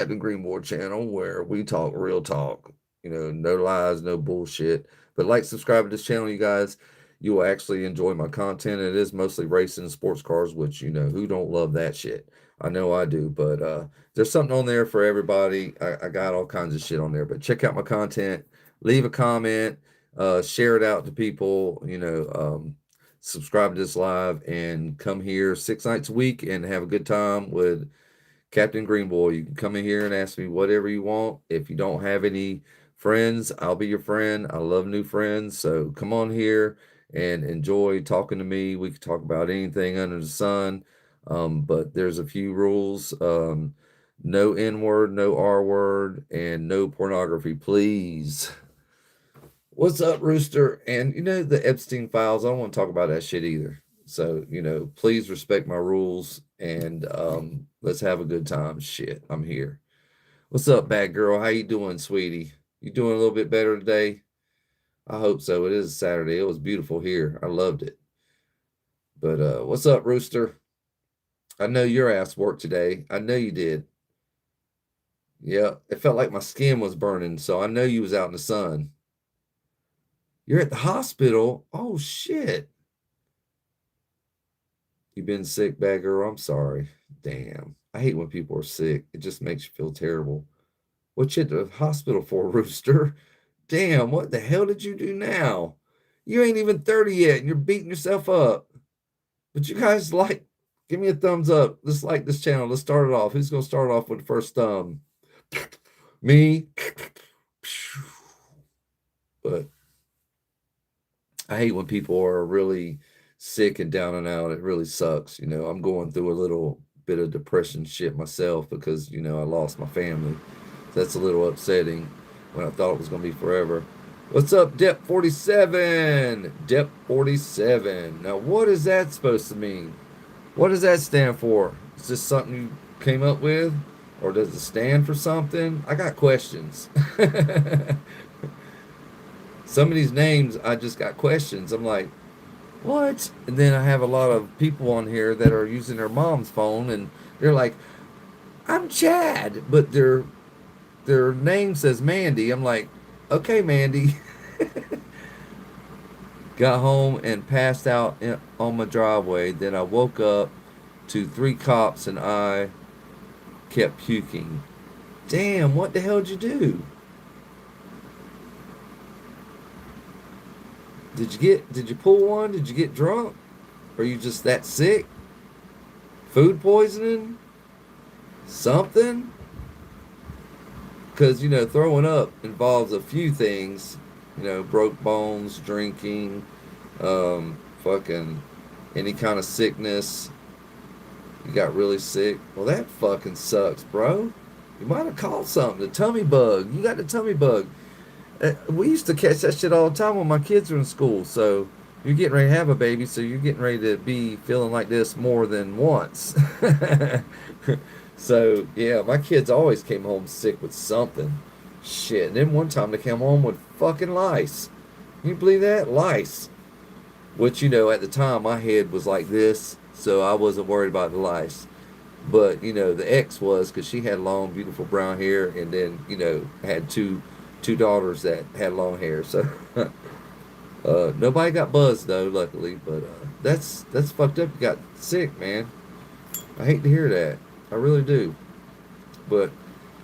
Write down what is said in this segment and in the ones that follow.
at the Greenboard channel where we talk real talk. No lies, no bullshit. But like, subscribe to this channel, you guys. You will actually enjoy my content. It is mostly racing and sports cars, which who don't love that shit. I know I do, but there's something on there for everybody. I got all kinds of shit on there. But check out my content, leave a comment, share it out to people. Subscribe to this live and come here 6 nights a week and have a good time with Captain Greenboy. You can come in here and ask me whatever you want. If you don't have any friends, I'll be your friend. I love new friends. So come on here and enjoy talking to me. We can talk about anything under the sun. But there's a few rules. No N word, no R word, and no pornography, please. What's up, Rooster? And the Epstein files, I don't want to talk about that shit either. So, please respect my rules and let's have a good time. Shit, I'm here. What's up, bad girl? How you doing, sweetie? You doing a little bit better today? I hope so. It is Saturday. It was beautiful here. I loved it. But what's up, Rooster? I know your ass worked today. I know you did. Yeah, it felt like my skin was burning, so I know you was out in the sun. You're at the hospital? Oh shit. You been sick, bad girl? I'm sorry. Damn. I hate when people are sick. It just makes you feel terrible. What you at the hospital for, Rooster? Damn, what the hell did you do now? You ain't even 30 yet and you're beating yourself up. But you guys give me a thumbs up. Let's like this channel. Let's start it off. Who's going to start off with the first thumb? Me. But I hate when people are really sick and down and out. It really sucks. I'm going through a little bit of depression shit myself because, I lost my family. That's a little upsetting when I thought it was going to be forever. What's up, Dep 47? Dep 47. Now, what is that supposed to mean? What does that stand for? Is this something you came up with? Or does it stand for something? I got questions. Some of these names, I just got questions. I'm like, what? And then I have a lot of people on here that are using their mom's phone and they're like, I'm Chad, but their name says Mandy. I'm like, okay, Mandy. Got home and passed out on my driveway. Then I woke up to 3 cops and I kept puking. Damn, what the hell did you do? Did you pull one? Did you get drunk? Are you just that sick? Food poisoning? Something? Because, throwing up involves a few things. Broke bones, drinking, fucking any kind of sickness. You got really sick. Well, that fucking sucks, bro. You might have caught something. The tummy bug. You got the tummy bug. We used to catch that shit all the time when my kids were in school. So you're getting ready to have a baby, so you're getting ready to be feeling like this more than once. So yeah, my kids always came home sick with something. Shit. And then one time they came home with fucking lice. Can you believe that? Lice. Which, at the time my head was like this, so I wasn't worried about the lice. But, the ex was because she had long, beautiful brown hair and then, had two daughters that had long hair. So nobody got buzzed though, luckily. But that's fucked up. You got sick, man. I hate to hear that. I really do. But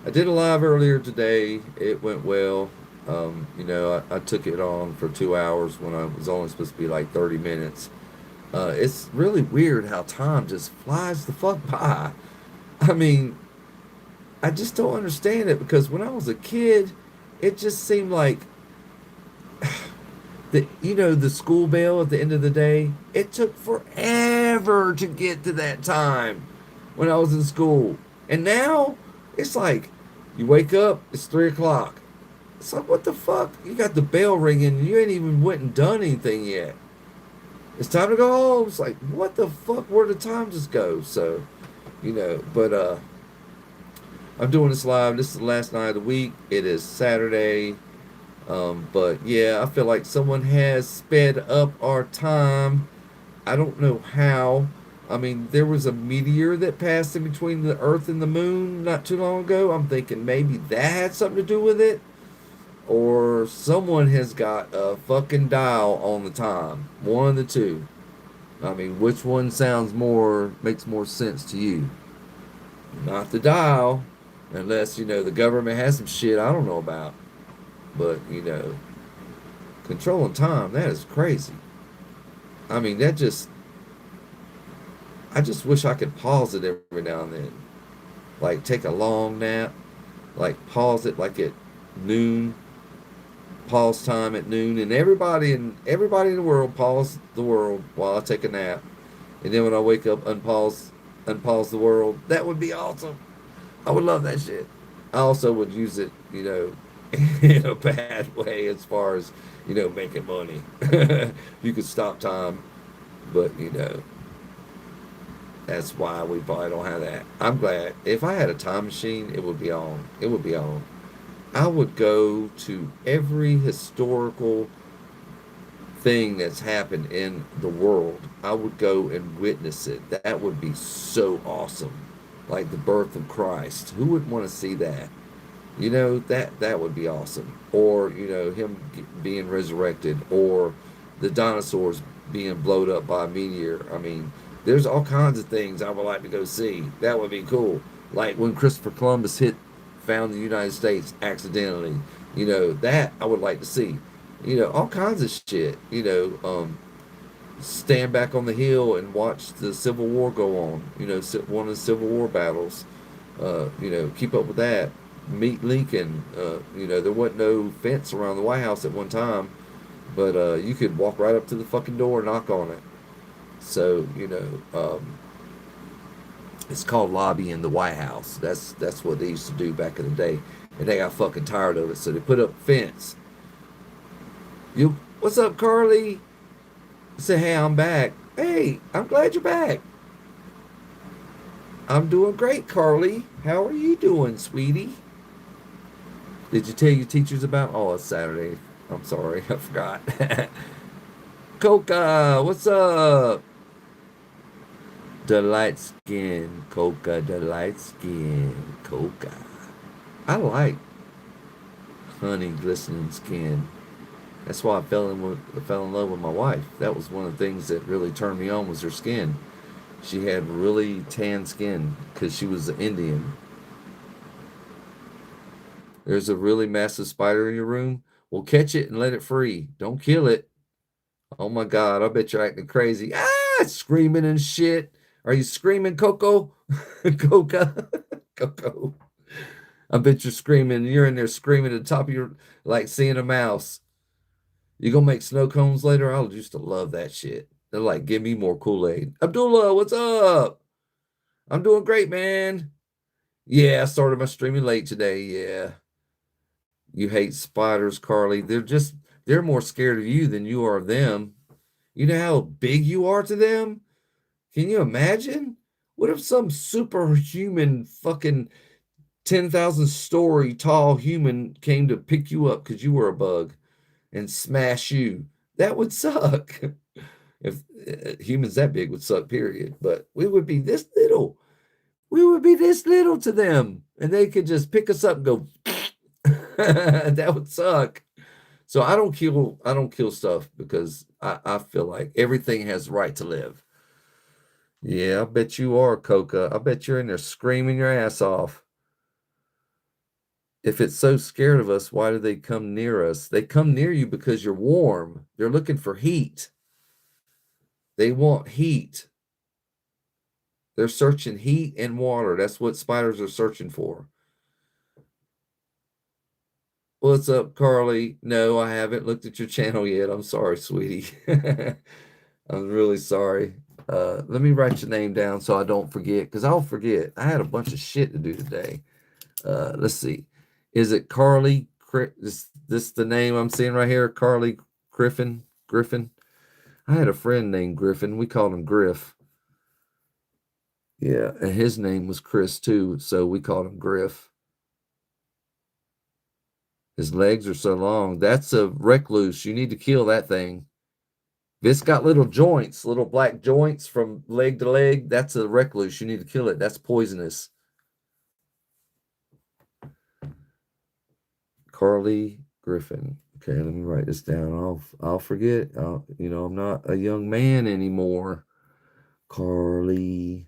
I did a live earlier today. It went well. I took it on for 2 hours when I was only supposed to be like 30 minutes. It's really weird how time just flies the fuck by. I mean, I just don't understand it because when I was a kid, it just seemed like the school bell at the end of the day, it took forever to get to that time when I was in school. And now it's like you wake up, it's 3 o'clock. It's like, what the fuck? You got the bell ringing and you ain't even went and done anything yet. It's time to go home. It's like, what the fuck? Where did the time just go? So, but I'm doing this live. This is the last night of the week. It is Saturday. But yeah, I feel like someone has sped up our time. I don't know how. I mean, there was a meteor that passed in between the Earth and the moon not too long ago. I'm thinking maybe that had something to do with it. Or someone has got a fucking dial on the time. One of the two. I mean, which one makes more sense to you? Not the dial, unless, the government has some shit I don't know about. But, controlling time, that is crazy. I mean, I just wish I could pause it every now and then. Like, take a long nap, like, pause it like at noon, pause time at noon, and everybody in the world pause the world while I take a nap. And then when I wake up, unpause the world. That would be awesome. I would love that shit. I also would use it, in a bad way as far as, making money. You could stop time, but that's why we probably don't have that. I'm glad. If I had a time machine, it would be on. It would be on. I would go to every historical thing that's happened in the world. I would go and witness it. That would be so awesome. Like the birth of Christ. Who wouldn't want to see that? That would be awesome. Or, him being resurrected, or the dinosaurs being blown up by a meteor. I mean, there's all kinds of things I would like to go see. That would be cool. Like when Christopher Columbus found the United States accidentally. That I would like to see. All kinds of shit. Stand back on the hill and watch the Civil War go on. One of the Civil War battles. Keep up with that. Meet Lincoln. There wasn't no fence around the White House at one time, but you could walk right up to the fucking door and knock on it. So it's called lobbying the White House. That's what they used to do back in the day, and they got fucking tired of it, so they put up a fence. What's up, Carly? I said, hey, I'm back. Hey, I'm glad you're back. I'm doing great, Carly. How are you doing, sweetie? Did you tell your teachers about? Oh, it's Saturday. I'm sorry, I forgot. Coca, what's up? The light skin, Coca, the light skin, Coca. I like honey glistening skin. That's why I fell in love with my wife. That was one of the things that really turned me on was her skin. She had really tan skin because she was an Indian. There's a really massive spider in your room. Well, catch it and let it free. Don't kill it. Oh my God, I bet you're acting crazy. Ah, screaming and shit. Are you screaming, Coco? Coca? Coco. I bet you're screaming. You're in there screaming at the top of like seeing a mouse. You gonna make snow cones later? I used to love that shit. They're like, give me more Kool-Aid. Abdullah, what's up? I'm doing great, man. Yeah, I started my streaming late today. Yeah. You hate spiders, Carly. They're more scared of you than you are of them. You know how big you are to them? Can you imagine? What if some superhuman fucking 10,000 story tall human came to pick you up because you were a bug and smash you? That would suck. If humans that big would suck, period. But we would be this little. We would be this little to them. And they could just pick us up and go, that would suck. So I don't kill stuff because I feel like everything has the right to live. Yeah, I bet you are, Coca. I bet you're in there screaming your ass off. If it's so scared of us, why do they come near us? They come near you because you're warm. They're looking for heat. They want heat. They're searching heat and water. That's what spiders are searching for. What's up, Carly? No, I haven't looked at your channel yet. I'm sorry, sweetie. I'm really sorry. Let me write your name down so I don't forget, because I'll forget. I had a bunch of shit to do today. Let's see. Is it Carly? This the name I'm seeing right here? Carly Griffin? Griffin? I had a friend named Griffin. We called him Griff. Yeah, and his name was Chris too, so we called him Griff. His legs are so long. That's a recluse. You need to kill that thing. If it's got little joints, little black joints from leg to leg, that's a recluse. You need to kill it. That's poisonous. Carly Griffin. Okay, let me write this down. I'll forget. I'm not a young man anymore. Carly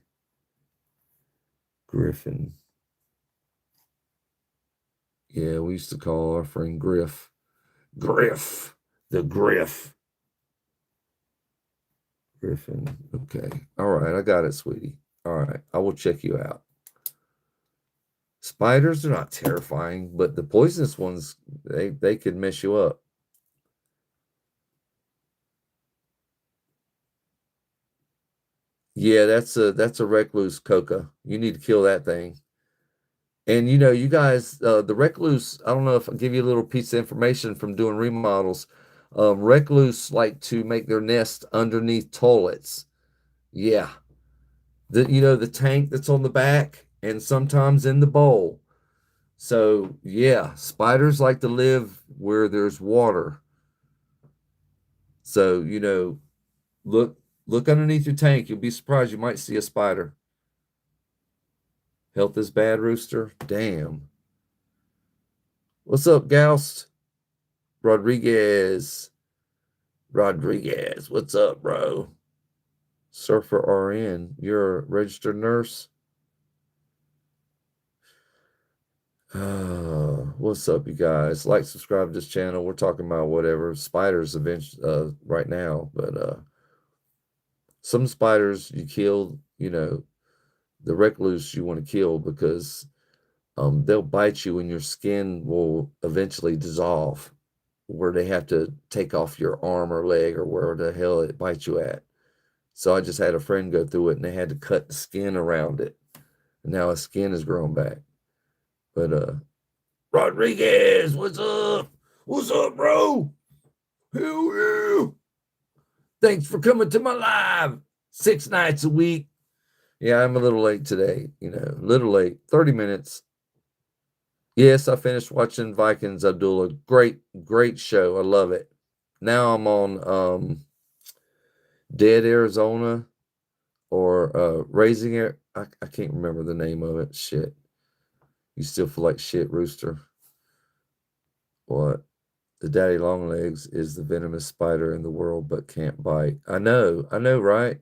Griffin. Yeah, we used to call our friend Griff. Griff. The Griff. Griffin. Okay. All right. I got it, sweetie. All right. I will check you out. Spiders are not terrifying, but the poisonous ones, they could mess you up. Yeah, that's a recluse coca. You need to kill that thing. And you guys, the recluse, I don't know if I'll give you a little piece of information from doing remodels. Recluse like to make their nest underneath toilets. Yeah. The tank that's on the back and sometimes in the bowl. So yeah, spiders like to live where there's water. So, look underneath your tank. You'll be surprised. You might see a spider. Health is bad, Rooster. Damn. What's up, Goust? Rodriguez. Rodriguez. What's up, bro? Surfer RN. You're a registered nurse? What's up, you guys? Like, subscribe to this channel. We're talking about whatever. Spiders eventually, right now. But some spiders you kill, the recluse you want to kill because they'll bite you and your skin will eventually dissolve where they have to take off your arm or leg or where the hell it bites you at. So I just had a friend go through it and they had to cut the skin around it. And now his skin has grown back. But Rodriguez, what's up? What's up, bro? Hell yeah. Thanks for coming to my live 6 nights a week. Yeah, I'm a little late today, a little late, 30 minutes. Yes, I finished watching Vikings, Abdullah. Great, great show. I love it. Now I'm on Dead Arizona or Raising Air. I can't remember the name of it. Shit. You still feel like shit, Rooster. What? The daddy longlegs is the venomous spider in the world but can't bite. I know, right?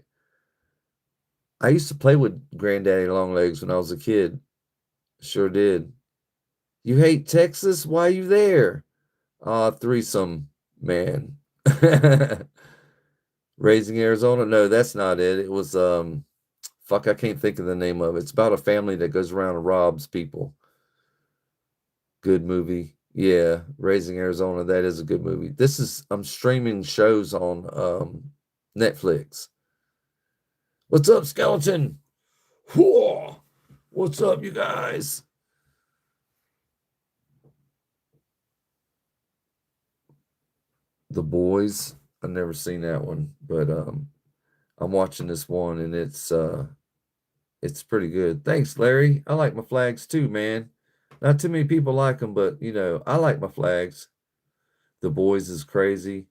I used to play with granddaddy longlegs when I was a kid. Sure did. You hate Texas? Why are you there? Threesome, man. Raising Arizona? No, that's not it. It was fuck, I can't think of the name of it. It's about a family that goes around and robs people. Good movie. Yeah, Raising Arizona, that is a good movie. I'm streaming shows on Netflix. What's up, Skeleton? Whoa! What's up, you guys? The Boys. I've never seen that one, but I'm watching this one and it's pretty good. Thanks, Larry. I like my flags too, man. Not too many people like them, but I like my flags. The Boys is crazy.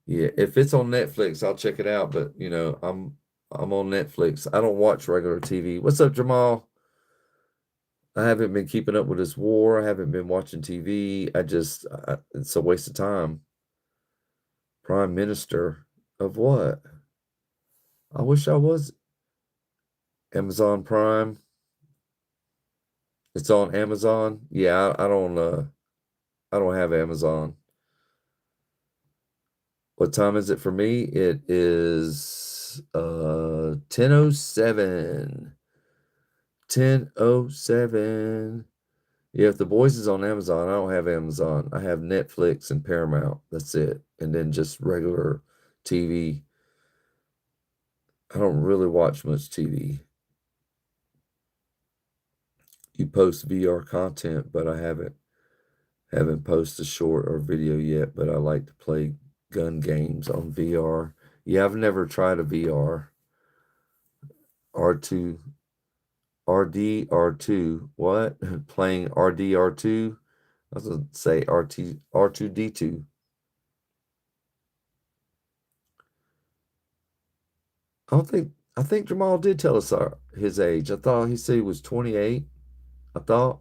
Yeah, if it's on Netflix, I'll check it out. But I'm on Netflix. I don't watch regular TV. What's up, Jamal? I haven't been keeping up with this war. I haven't been watching TV. It's a waste of time. Prime Minister of what? I wish I was. Amazon Prime. It's on Amazon. Yeah, I don't have Amazon. What time is it for me? It is 10:07. 10:07. Yeah, if The Boys is on Amazon, I don't have Amazon. I have Netflix and Paramount. That's it. And then just regular TV. I don't really watch much TV. You post VR content, but I haven't posted a short or video yet, but I like to play gun games on VR. Yeah, I've never tried a VR. R2, RDR2. What? Playing RDR2? I was going to say R2D2. I think Jamal did tell us his age. I thought he said he was 28. I thought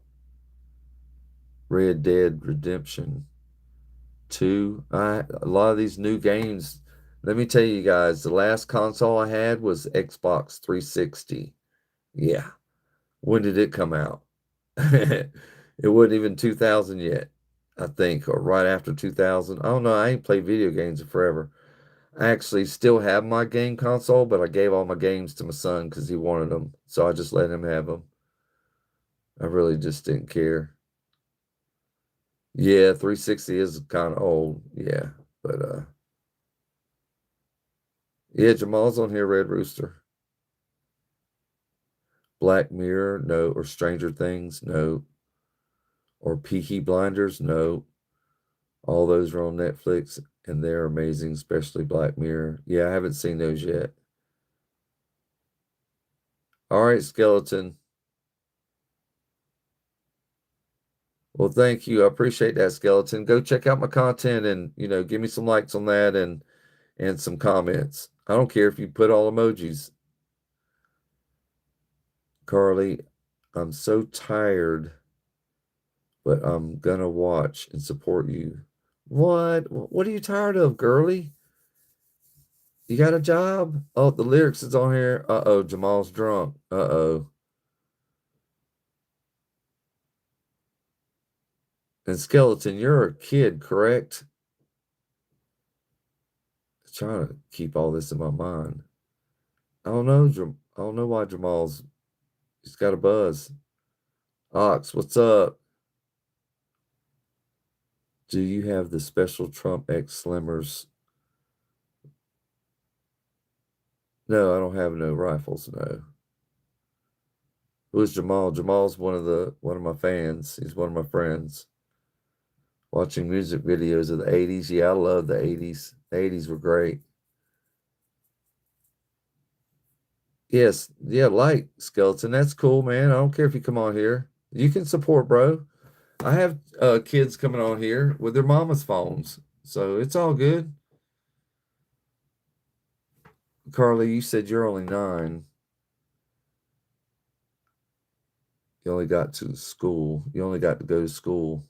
Red Dead Redemption 2. A lot of these new games. Let me tell you guys, the last console I had was Xbox 360. Yeah. When did it come out? It wasn't even 2000 yet, I think, or right after 2000. I don't know. I ain't played video games in forever. I actually still have my game console, but I gave all my games to my son because he wanted them. So I just let him have them. I really just didn't care. Yeah, 360 is kind of old. Yeah. But yeah, Jamal's on here, Red Rooster. Black Mirror, no. Or Stranger Things, no. Or Peaky Blinders, no. All those are on Netflix and they're amazing, especially Black Mirror. Yeah, I haven't seen those yet. All right, Skeleton. Well, thank you. I appreciate that, Skeleton. Go check out my content and, give me some likes on that and some comments. I don't care if you put all emojis. Carly, I'm so tired, but I'm gonna watch and support you. What? What are you tired of, girly? You got a job? Oh, the lyrics is on here. Uh-oh, Jamal's drunk. Uh-oh. And Skeleton, you're a kid, correct? Trying to keep all this in my mind. I don't know. I don't know why he's got a buzz. Ox, what's up? Do you have the special Trump X Slimmers? No, I don't have no rifles. No. Who's Jamal? Jamal's one of my fans. He's one of my friends. Watching music videos of the 80s. Yeah, I love the 80s. The 80s were great. Yes, yeah, like Skeleton. That's cool, man. I don't care if you come on here. You can support, bro. I have kids coming on here with their mama's phones, so it's all good. Carly, you said you're only 9. You only got to school. You only got to go to school.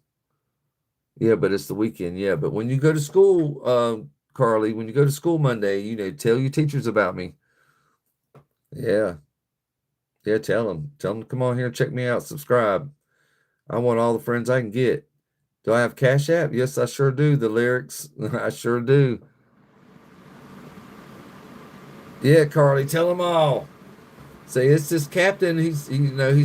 Yeah, but it's the weekend. Yeah, but when you go to school, Carly, when you go to school Monday, tell your teachers about me. Yeah, yeah, tell them to come on here and check me out. Subscribe. I want all the friends I can get. Do I have Cash App? Yes, I sure do. The lyrics, I sure do. Yeah, Carly, tell them all. Say it's this captain. He's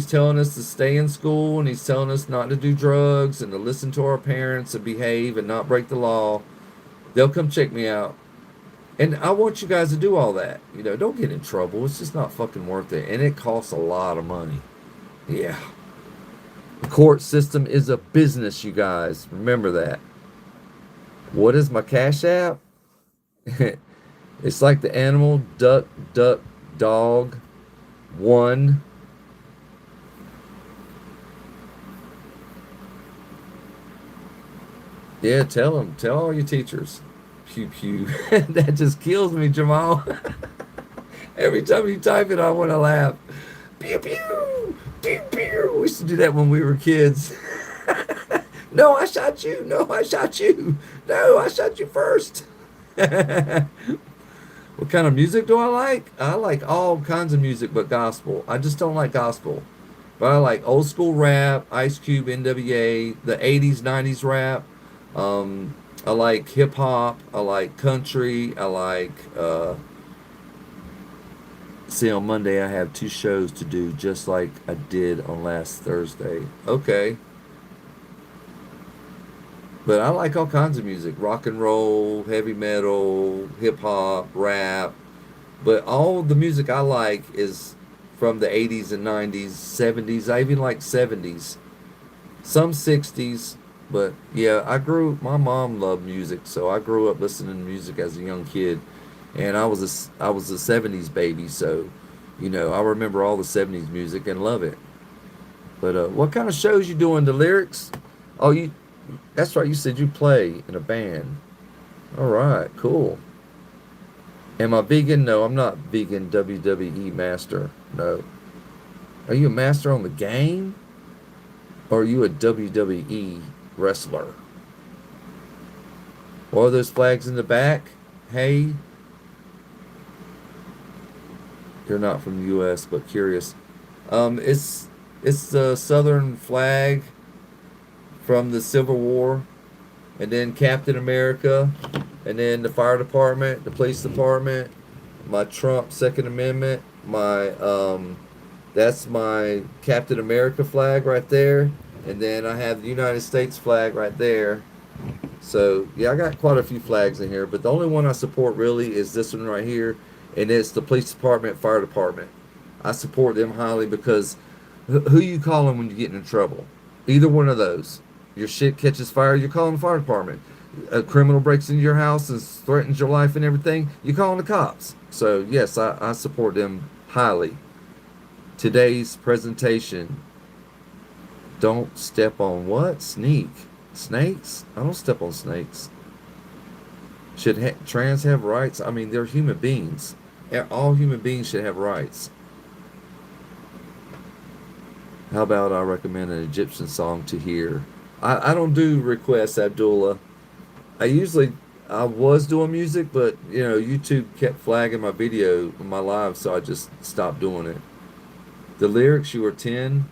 telling us to stay in school and he's telling us not to do drugs and to listen to our parents and behave and not break the law. They'll come check me out. And I want you guys to do all that. Don't get in trouble. It's just not fucking worth it. And it costs a lot of money. Yeah. The court system is a business, you guys. Remember that. What is my Cash App? It's like the animal duck, duck, dog, one. Yeah, tell them. Tell all your teachers. Pew pew. That just kills me, Jamal. Every time you type it, I want to laugh. Pew pew. Pew pew. We used to do that when we were kids. No, I shot you. No, I shot you. No, I shot you first. What kind of music do I like? I like all kinds of music but gospel. I just don't like gospel. But I like old school rap, Ice Cube, NWA, the 80s, 90s rap. I like hip hop. I like country. I like. See, on Monday I have 2 shows to do, just like I did on last Thursday. Okay. But I like all kinds of music: rock and roll, heavy metal, hip hop, rap. But all the music I like is from the 80s and 90s, 70s. I even like 70s, some 60s. But yeah, my mom loved music, so I grew up listening to music as a young kid. And I was a 70s baby, so I remember all the 70s music and love it. But what kind of shows you doing? The lyrics? Oh, that's right. You said you play in a band. All right, cool. Am I vegan? No, I'm not vegan WWE master. No. Are you a master on the game? Or are you a WWE wrestler? What are those flags in the back? Hey, you're not from the U.S., but curious. It's the Southern flag from the Civil War, and then Captain America, and then the fire department, the police department, my Trump Second Amendment, my that's my Captain America flag right there, and then I have the United States flag right there. So yeah, I got quite a few flags in here, but the only one I support really is this one right here, and it's the police department, fire department. I support them highly because who you calling when you get in trouble? Either one of those. Your shit catches fire, you're calling the fire department. A criminal breaks into your house and threatens your life and everything, you're calling the cops. So yes, I support them highly. Today's presentation. Don't step on what? Snakes? I don't step on snakes. Should trans have rights? I mean, they're human beings. All human beings should have rights. How about I recommend an Egyptian song to hear? I don't do requests, Abdullah. I was doing music, but YouTube kept flagging my video, my live, so I just stopped doing it. The lyrics, you were 10.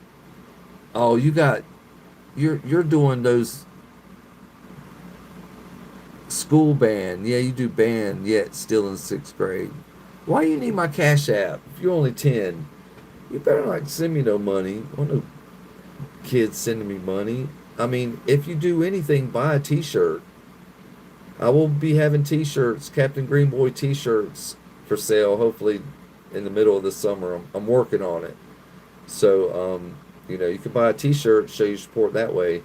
Oh, you're doing those school band. Yeah, you do band, yet still in 6th grade. Why you need my Cash App if you're only 10? You better not send me no money. I want no kids sending me money. I mean, if you do anything, buy a T-shirt. I will be having T-shirts, Captain Green Boy T-shirts for sale. Hopefully, in the middle of the summer. I'm working on it. So, you can buy a T-shirt, show your support that way.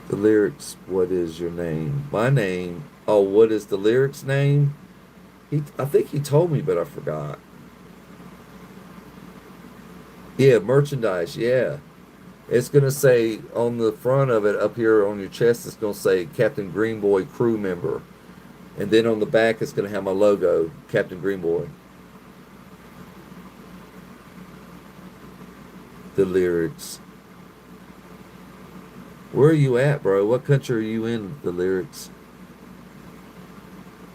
The lyrics, what is your name? My name. Oh, what is the lyrics name? I think he told me, but I forgot. Yeah, merchandise. Yeah. It's going to say on the front of it up here on your chest, it's going to say Captain Greenboy crew member. And then on the back, it's going to have my logo, Captain Greenboy. The lyrics. Where are you at, bro? What country are you in? The lyrics.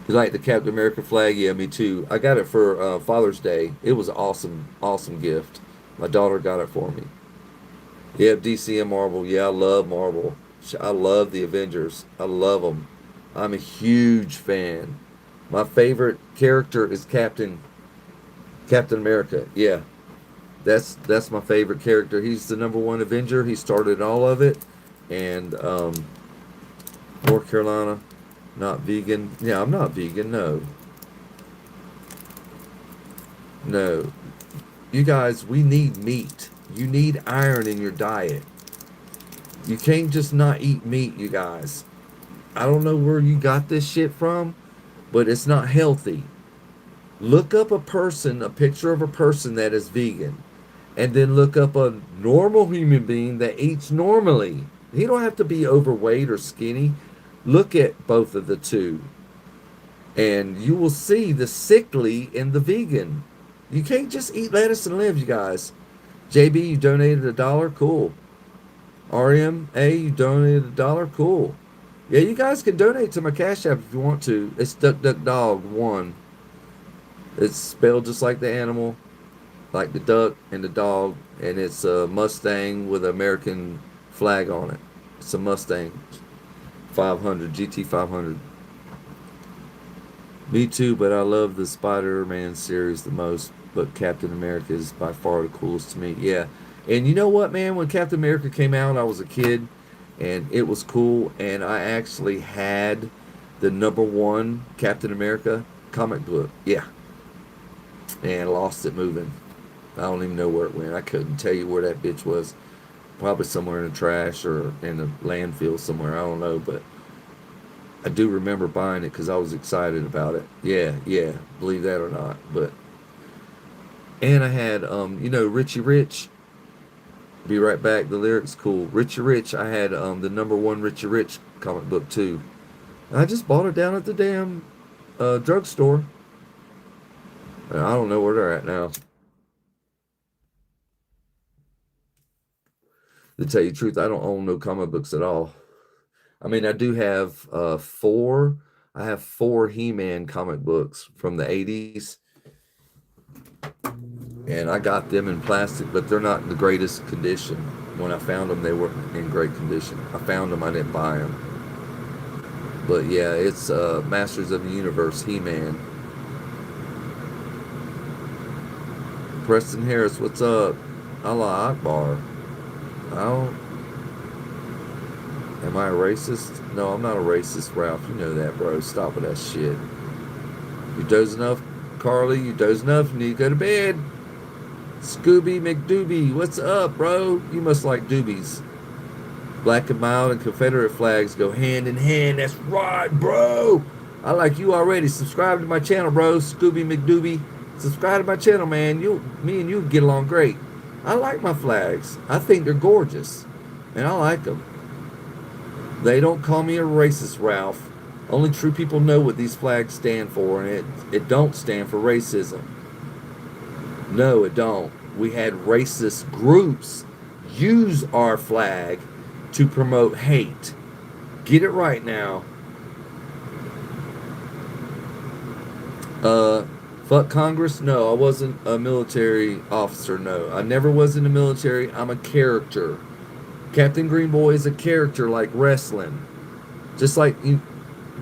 You like the Captain America flag? Yeah, me too. I got it for Father's Day. It was an awesome, awesome gift. My daughter got it for me. Yeah, DC and Marvel. Yeah, I love Marvel. I love the Avengers. I love them. I'm a huge fan. My favorite character is Captain America. Yeah, that's my favorite character. He's the number one Avenger. He started all of it, and North Carolina, not vegan. Yeah, I'm not vegan. No, no. You guys, we need meat. You need iron in your diet. You can't just not eat meat, you guys. I don't know where you got this shit from, but it's not healthy. Look up a picture of a person that is vegan, and then look up a normal human being that eats normally. He don't have to be overweight or skinny. Look at both of the two, and you will see the sickly in the vegan. You can't just eat lettuce and live, you guys. JB, you donated $1. Cool. RMA, you donated $1. Cool. Yeah, you guys can donate to my Cash App if you want to. It's Duck Duck Dog 1. It's spelled just like the animal, like the duck and the dog, and it's a Mustang with an American flag on it. It's a Mustang 500, GT 500. Me too, but I love the Spider-Man series the most, but Captain America is by far the coolest to me. Yeah. And you know what, man? When Captain America came out, I was a kid, and it was cool, and I actually had the number one Captain America comic book. Yeah. And lost it moving. I don't even know where it went. I couldn't tell you where that bitch was. Probably somewhere in the trash or in a landfill somewhere. I don't know, but I do remember buying it because I was excited about it. Yeah, believe that or not. And I had, Richie Rich. Be right back. The lyrics cool. Richie Rich. I had the number one Richie Rich comic book too. I just bought it down at the damn drugstore. And I don't know where they're at now. To tell you the truth, I don't own no comic books at all. I mean, I do have four. I have four He-Man comic books from the 80s. And I got them in plastic, but they're not in the greatest condition. When I found them, they weren't in great condition. I found them, I didn't buy them. But yeah, it's Masters of the Universe, He-Man. Preston Harris, what's up? Allah Akbar. Oh, am I a racist? No, I'm not a racist, Ralph. You know that, bro. Stop with that shit. You dozing enough, Carly? You dozing enough? You need to go to bed. Scooby McDoobie, what's up, bro? You must like doobies. Black and mild and Confederate flags go hand in hand. That's right, bro. I like you already. Subscribe to my channel, bro. Scooby McDoobie. Subscribe to my channel, man. Me and you get along great. I like my flags. I think they're gorgeous. And I like them. They don't call me a racist, Ralph. Only true people know what these flags stand for, and it don't stand for racism. No, it don't. We had racist groups use our flag to promote hate. Get it right now. Fuck Congress? No, I wasn't a military officer. No, I never was in the military. I'm a character. Captain Green Boy is a character like wrestling. Just like you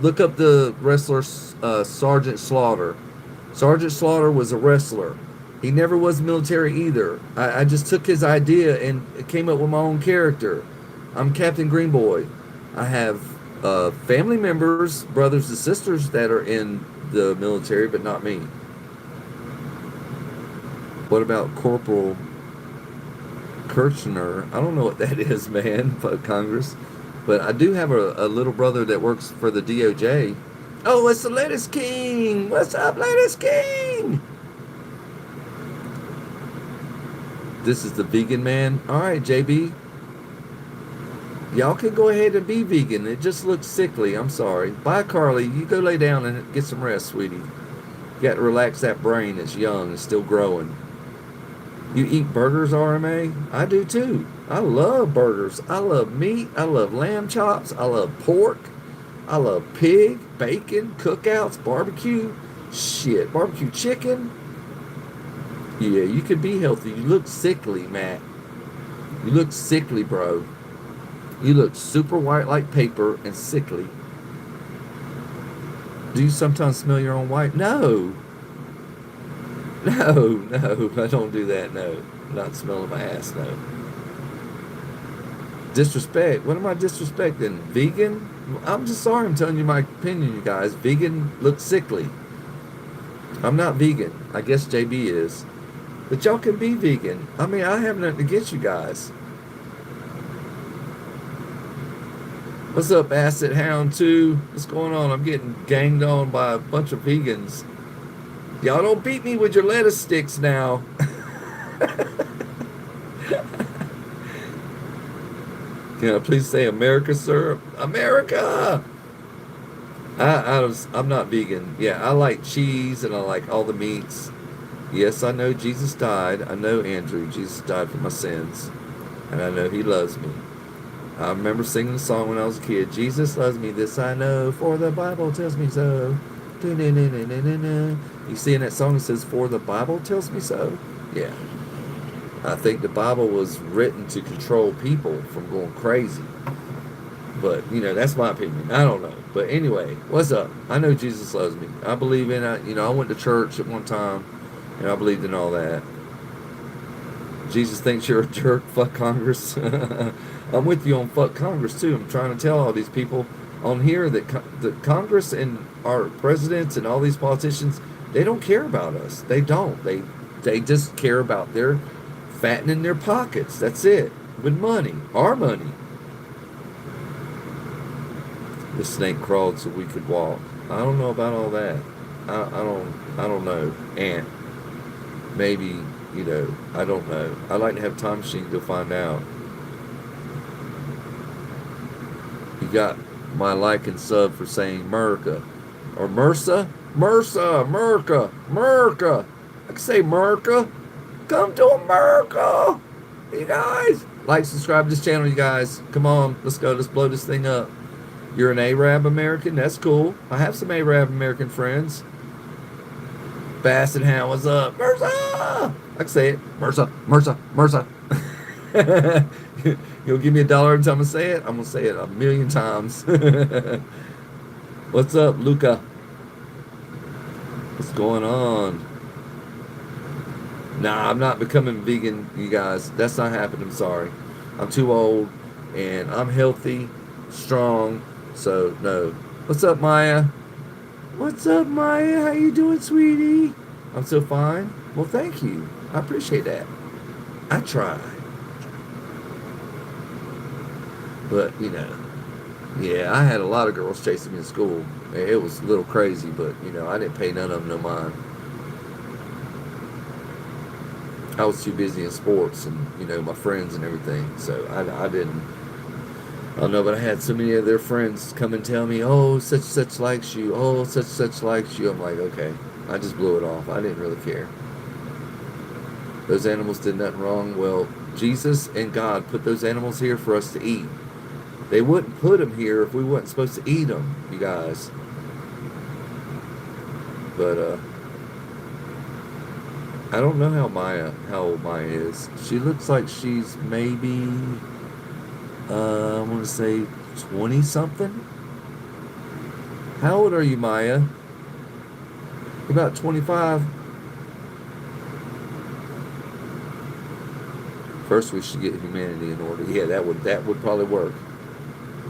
look up the wrestler Sergeant Slaughter. Sergeant Slaughter was a wrestler. He never was military either. I just took his idea and came up with my own character. I'm Captain Green Boy. I have family members, brothers and sisters that are in the military, but not me. What about Corporal Kirchner? I don't know what that is, man. Fuck Congress. But I do have a little brother that works for the DOJ. Oh, it's the Lettuce King. What's up, Lettuce King? This is the vegan man. All right, JB. Y'all can go ahead and be vegan. It just looks sickly. I'm sorry. Bye, Carly. You go lay down and get some rest, sweetie. You got to relax that brain. It's young and still growing. You eat burgers, RMA? I do too. I love burgers. I love meat. I love lamb chops. I love pork. I love pig, bacon, cookouts, barbecue. Shit, barbecue chicken. Yeah, you can be healthy. You look sickly, Matt. You look sickly, bro. You look super white like paper and sickly. Do you sometimes smell your own wife? No. No, I don't do that, no. I'm not smelling my ass, no. Disrespect. What am I disrespecting? Vegan? I'm just sorry I'm telling you my opinion, you guys. Vegan looks sickly. I'm not vegan. I guess JB is. But y'all can be vegan. I mean, I have nothing against you guys. What's up, Acid Hound 2? What's going on? I'm getting ganged on by a bunch of vegans. Y'all don't beat me with your lettuce sticks now. Can I please say America, sir? America! I'm not vegan. Yeah, I like cheese and I like all the meats. Yes, I know Jesus died. I know, Andrew, Jesus died for my sins. And I know he loves me. I remember singing the song when I was a kid. Jesus loves me, this I know, for the Bible tells me so. You see in that song it says, for the Bible tells me so? Yeah. I think the Bible was written to control people from going crazy. But, you know, that's my opinion. I don't know. But anyway, what's up? I know Jesus loves me. I believe in it. You know, I went to church at one time, and I believed in all that. Jesus thinks you're a jerk. Fuck Congress. I'm with you on fuck Congress, too. I'm trying to tell all these people on here that the Congress and our presidents and all these politicians, they don't care about us. They don't. They just care about their fattening their pockets. That's it. With money. Our money. The snake crawled so we could walk. I don't know about all that. I don't know. Ant. Maybe, you know, I don't know. I'd like to have a time machine to find out. You got my like and sub for saying Merca. Or MRSA? MRSA, Merca, Merca. I can say Merca. Come to America. You guys. Like, subscribe to this channel, you guys. Come on, let's go. Let's blow this thing up. You're an Arab American? That's cool. I have some Arab American friends. Basset Hound, what's up? MRSA! I can say it. MRSA, MRSA, MRSA. You'll give me $1 every time I say it? I'm going to say it 1,000,000 times. What's up, Luca? What's going on? Nah, I'm not becoming vegan, you guys. That's not happening. I'm sorry. I'm too old, and I'm healthy, strong. So, no. What's up, Maya? What's up, Maya? How you doing, sweetie? I'm so fine. Well, thank you. I appreciate that. I try. But, you know, yeah, I had a lot of girls chasing me in school. It was a little crazy, but, you know, I didn't pay none of them no mind. I was too busy in sports and, you know, my friends and everything. So I didn't. I don't know, but I had so many of their friends come and tell me, oh, such likes you. Oh, such likes you. I'm like, okay. I just blew it off. I didn't really care. Those animals did nothing wrong. Well, Jesus and God put those animals here for us to eat. They wouldn't put them here if we weren't supposed to eat them, you guys. But, I don't know how old Maya is. She looks like she's maybe, I want to say 20 something. How old are you, Maya? About 25. First, we should get humanity in order. Yeah, that would probably work.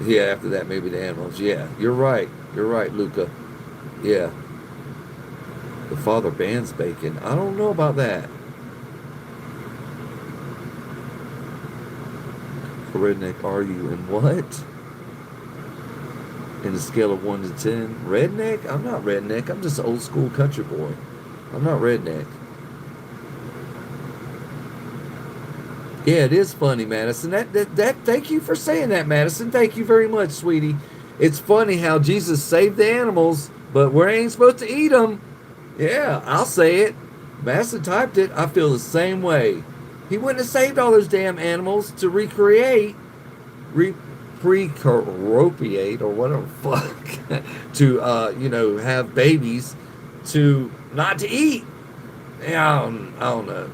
Yeah, after that, maybe the animals. Yeah, you're right. You're right, Luca. Yeah. The father bans bacon. I don't know about that. How redneck are you and what? In a scale of 1 to 10. Redneck? I'm not redneck. I'm just an old school country boy. I'm not redneck. Yeah, it is funny, Madison. That thank you for saying that, Madison. Thank you very much, sweetie. It's funny how Jesus saved the animals, but we ain't supposed to eat them. Yeah, I'll say it. Madison typed it. I feel the same way. He wouldn't have saved all those damn animals to recreate, procreate, or whatever fuck, to you know, have babies, to not to eat. Yeah, I don't know.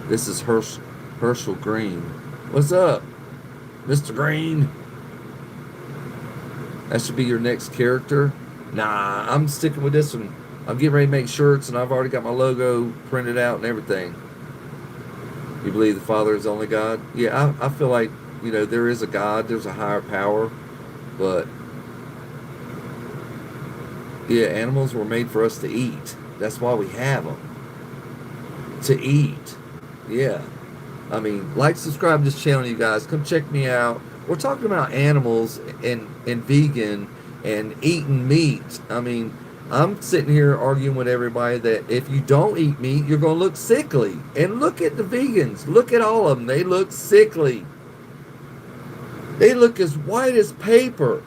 This is Herschel Green. What's up, Mr. Green? That should be your next character. Nah, I'm sticking with this one. I'm getting ready to make shirts, and I've already got my logo printed out and everything. You believe the Father is the only God? Yeah, I feel like, you know, there is a God, there's a higher power, but yeah, animals were made for us to eat. That's why we have them. To eat. Yeah. I mean, like, subscribe to this channel, you guys. Come check me out. We're talking about animals and vegan and eating meat. I mean, I'm sitting here arguing with everybody that if you don't eat meat, you're going to look sickly. And look at the vegans. Look at all of them. They look sickly. They look as white as paper.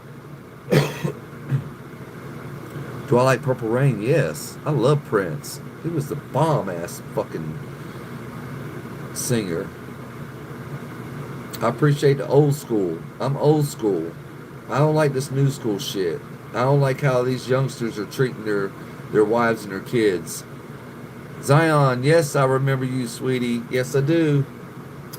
Do I like Purple Rain? Yes. I love Prince. He was the bomb-ass fucking singer. I appreciate the old school. I'm old school. I don't like this new school shit. I don't like how these youngsters are treating their wives and their kids. Zion, yes, I remember you, sweetie. Yes, I do.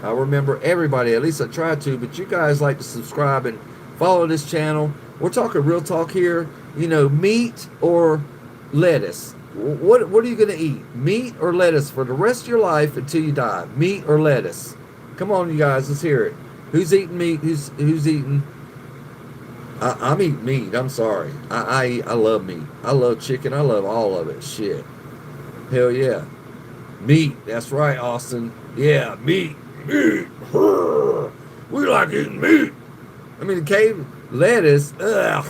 I remember everybody. At least I try to. But you guys like to subscribe and follow this channel. We're talking real talk here. You know, meat or lettuce. What are you going to eat? Meat or lettuce for the rest of your life until you die? Meat or lettuce? Come on, you guys. Let's hear it. Who's eating meat? Who's eating? I'm eating meat. I'm sorry. I love meat. I love chicken. I love all of it. Shit. Hell yeah. Meat. That's right, Austin. Yeah, meat. Meat. We like eating meat. I mean, the cave lettuce. Ugh.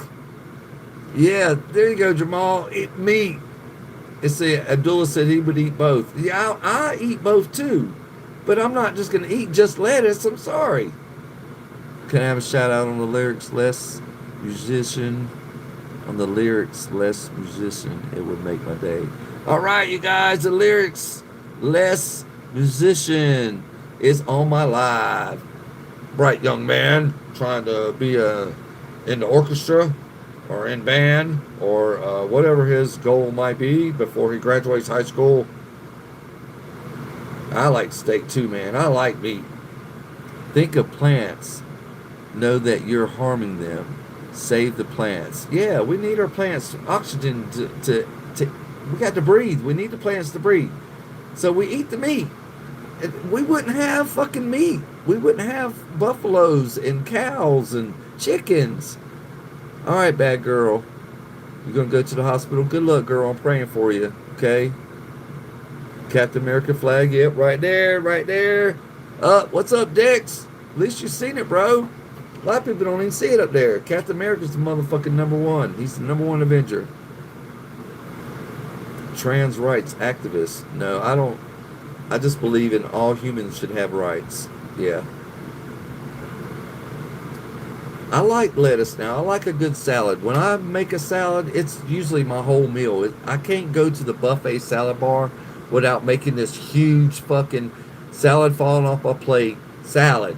Yeah, there you go, Jamal. Eat meat. It's Abdullah said he would eat both. Yeah, I eat both too. But I'm not just going to eat just lettuce. I'm sorry. Can I have a shout out on the lyrics? Less musician. On the lyrics, less musician. It would make my day. All right, you guys, the lyrics, less musician is on my live. Bright young man trying to be in the orchestra or in band or whatever his goal might be before he graduates high school. I like steak too, man. I like meat. Think of plants. Know that you're harming them. Save the plants. Yeah, we need our plants oxygen to we got to breathe. We need the plants to breathe. So we eat the meat. We wouldn't have fucking meat. We wouldn't have buffaloes and cows and chickens. All right, bad girl. You're going to go to the hospital. Good luck, girl. I'm praying for you. Okay? Captain America flag. Yep, right there. Right there. What's up, Dex? At least you've seen it, bro. A lot of people don't even see it up there. Captain America's the motherfucking #1. He's the #1 Avenger. Trans rights activist. No, I don't. I just believe in all humans should have rights. Yeah. I like lettuce now. I like a good salad. When I make a salad, it's usually my whole meal. I can't go to the buffet salad bar without making this huge fucking salad falling off my plate salad.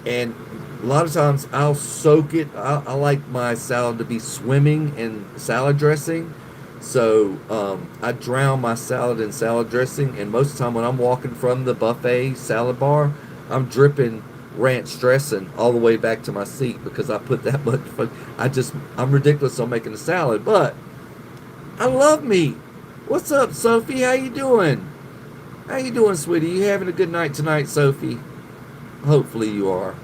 And a lot of times I'll soak it. I like my salad to be swimming in salad dressing. So I drown my salad in salad dressing. And most of the time when I'm walking from the buffet salad bar, I'm dripping ranch dressing all the way back to my seat because I put that much. I'm ridiculous on making a salad. But I love meat. What's up, Sophie? How you doing? How you doing, sweetie? You having a good night tonight, Sophie? Hopefully you are.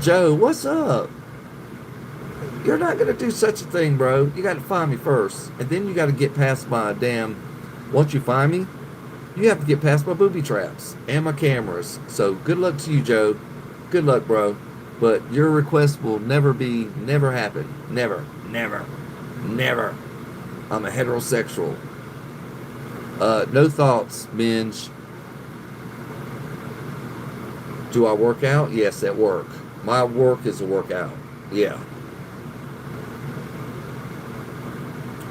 Joe, what's up? You're not going to do such a thing, bro. You got to find me first. And then you got to get past my damn... Once you find me, you have to get past my booby traps and my cameras. So good luck to you, Joe. Good luck, bro. But your request will never happen. Never. I'm a heterosexual. No thoughts, Minge. Do I work out? Yes, at work. My work is a workout. Yeah.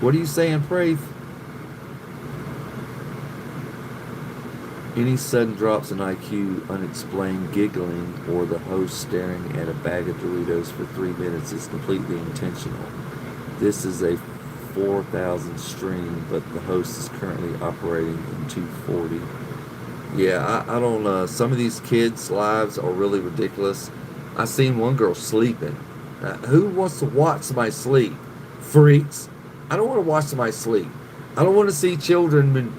What are you saying, Praith? Any sudden drops in IQ, unexplained giggling, or the host staring at a bag of Doritos for 3 minutes is completely intentional. This is a 4,000 stream, but the host is currently operating in 240. Yeah, I don't. Some of these kids' lives are really ridiculous. I seen one girl sleeping. Who wants to watch somebody sleep? Freaks. I don't want to watch somebody sleep. I don't want to see children,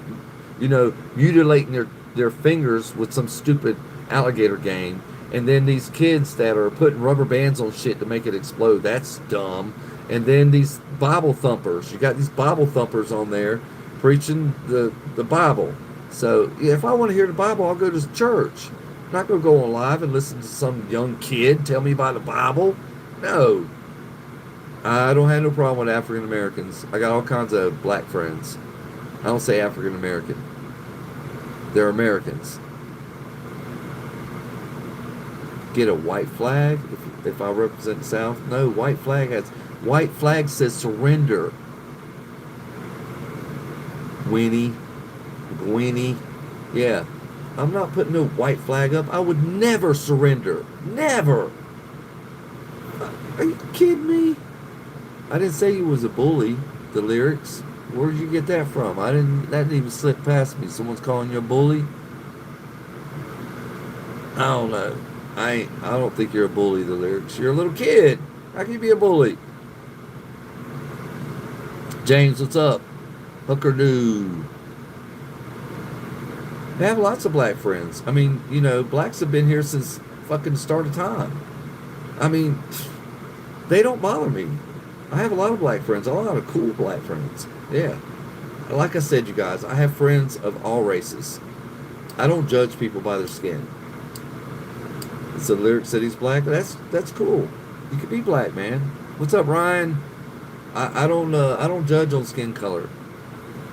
mutilating their fingers with some stupid alligator game. And then these kids that are putting rubber bands on shit to make it explode. That's dumb. And then these Bible thumpers. You got these Bible thumpers on there preaching the Bible. So yeah, if I want to hear the Bible, I'll go to church. I'm not going to go on live and listen to some young kid tell me about the Bible. No. I don't have no problem with African Americans. I got all kinds of black friends. I don't say African American. They're Americans. Get a white flag if I represent the South? No, white flag says surrender. Winnie. Yeah. I'm not putting no white flag up. I would never surrender. Never. Are you kidding me? I didn't say you was a bully. The lyrics. Where did you get that from? That didn't even slip past me. Someone's calling you a bully? I don't know. I don't think you're a bully, the lyrics. You're a little kid. How can you be a bully? James, what's up? Hooker New. I have lots of black friends. I mean, blacks have been here since fucking the start of time. I mean, they don't bother me. I have a lot of black friends, a lot of cool black friends. Yeah. Like I said, you guys, I have friends of all races. I don't judge people by their skin. So the lyric said he's black. That's cool. You can be black, man. What's up, Ryan? I don't judge on skin color.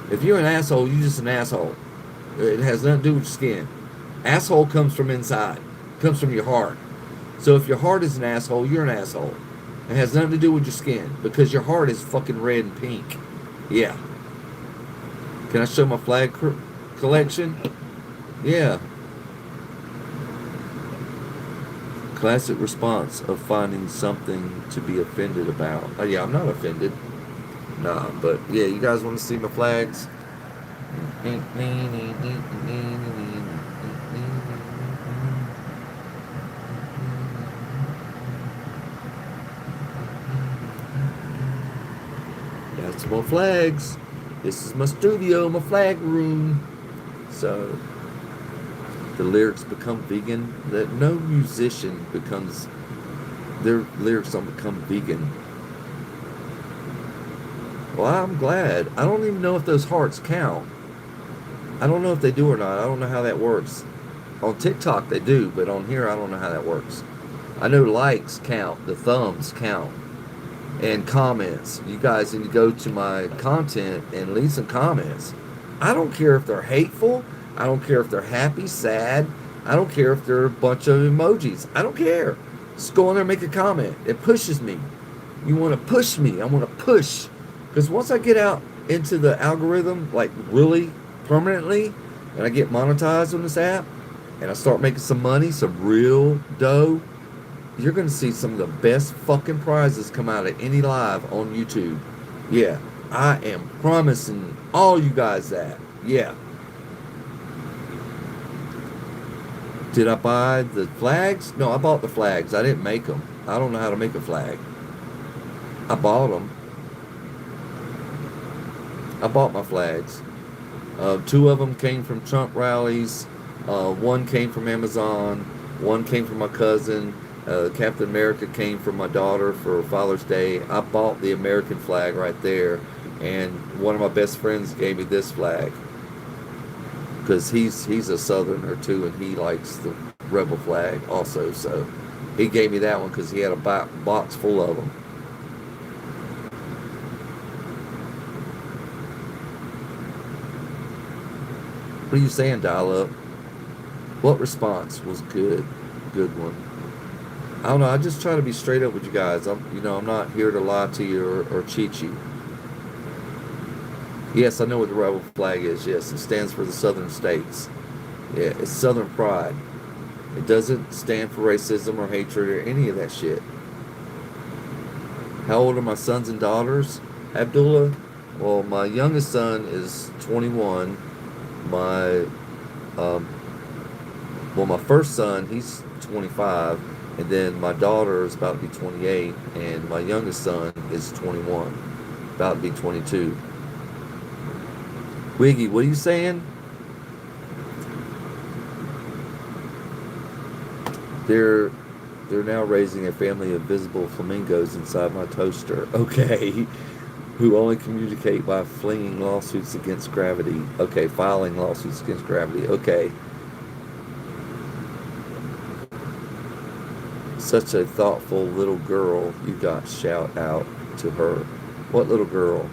If you're an asshole, you're just an asshole. It has nothing to do with your skin. Asshole comes from inside. Comes from your heart. So if your heart is an asshole, you're an asshole. It has nothing to do with your skin because your heart is fucking red and pink. Yeah. Can I show my flag collection? Yeah. Classic response of finding something to be offended about. Oh, yeah, I'm not offended. Nah, but yeah, you guys want to see my flags? That's my flags. This is my studio, my flag room. So the lyrics become vegan. That no musician becomes, their lyrics don't become vegan. Well, I'm glad. I don't even know if those hearts count. I don't know if they do or not. I don't know how that works. On TikTok they do, but on here I don't know how that works. I know likes count, the thumbs count, and comments. You guys need to go to my content and leave some comments. I don't care if they're hateful. I don't care if they're happy, sad. I don't care if they're a bunch of emojis. I don't care. Just go in there and make a comment. It pushes me. You want to push me. I want to push. Because once I get out into the algorithm, like really permanently, and I get monetized on this app, and I start making some money, some real dough, you're going to see some of the best fucking prizes come out of any live on YouTube. Yeah, I am promising all you guys that. Yeah. Did I buy the flags? No, I bought the flags. I didn't make them. I don't know how to make a flag. I bought them. I bought my flags. Two of them came from Trump rallies. One came from Amazon. One came from my cousin. Captain America came from my daughter for Father's Day. I bought the American flag right there. And one of my best friends gave me this flag. Because he's a Southerner too, and he likes the rebel flag also. So he gave me that one because he had a box full of them. What are you saying, dial-up? What response was good? Good one. I don't know. I just try to be straight up with you guys. I'm not here to lie to you or cheat you. Yes, I know what the rebel flag is. Yes, it stands for the Southern states. Yeah, it's Southern pride. It doesn't stand for racism or hatred or any of that shit. How old are my sons and daughters? Abdullah? Well, my youngest son is 21. My first son, he's 25, and then my daughter is about to be 28, and my youngest son is 21, about to be 22. Wiggy, what are you saying? They're now raising a family of visible flamingos inside my toaster. Okay. Who only communicate by flinging lawsuits against gravity. Okay, filing lawsuits against gravity. Okay. Such a thoughtful little girl. You got shout out to her. What little girl?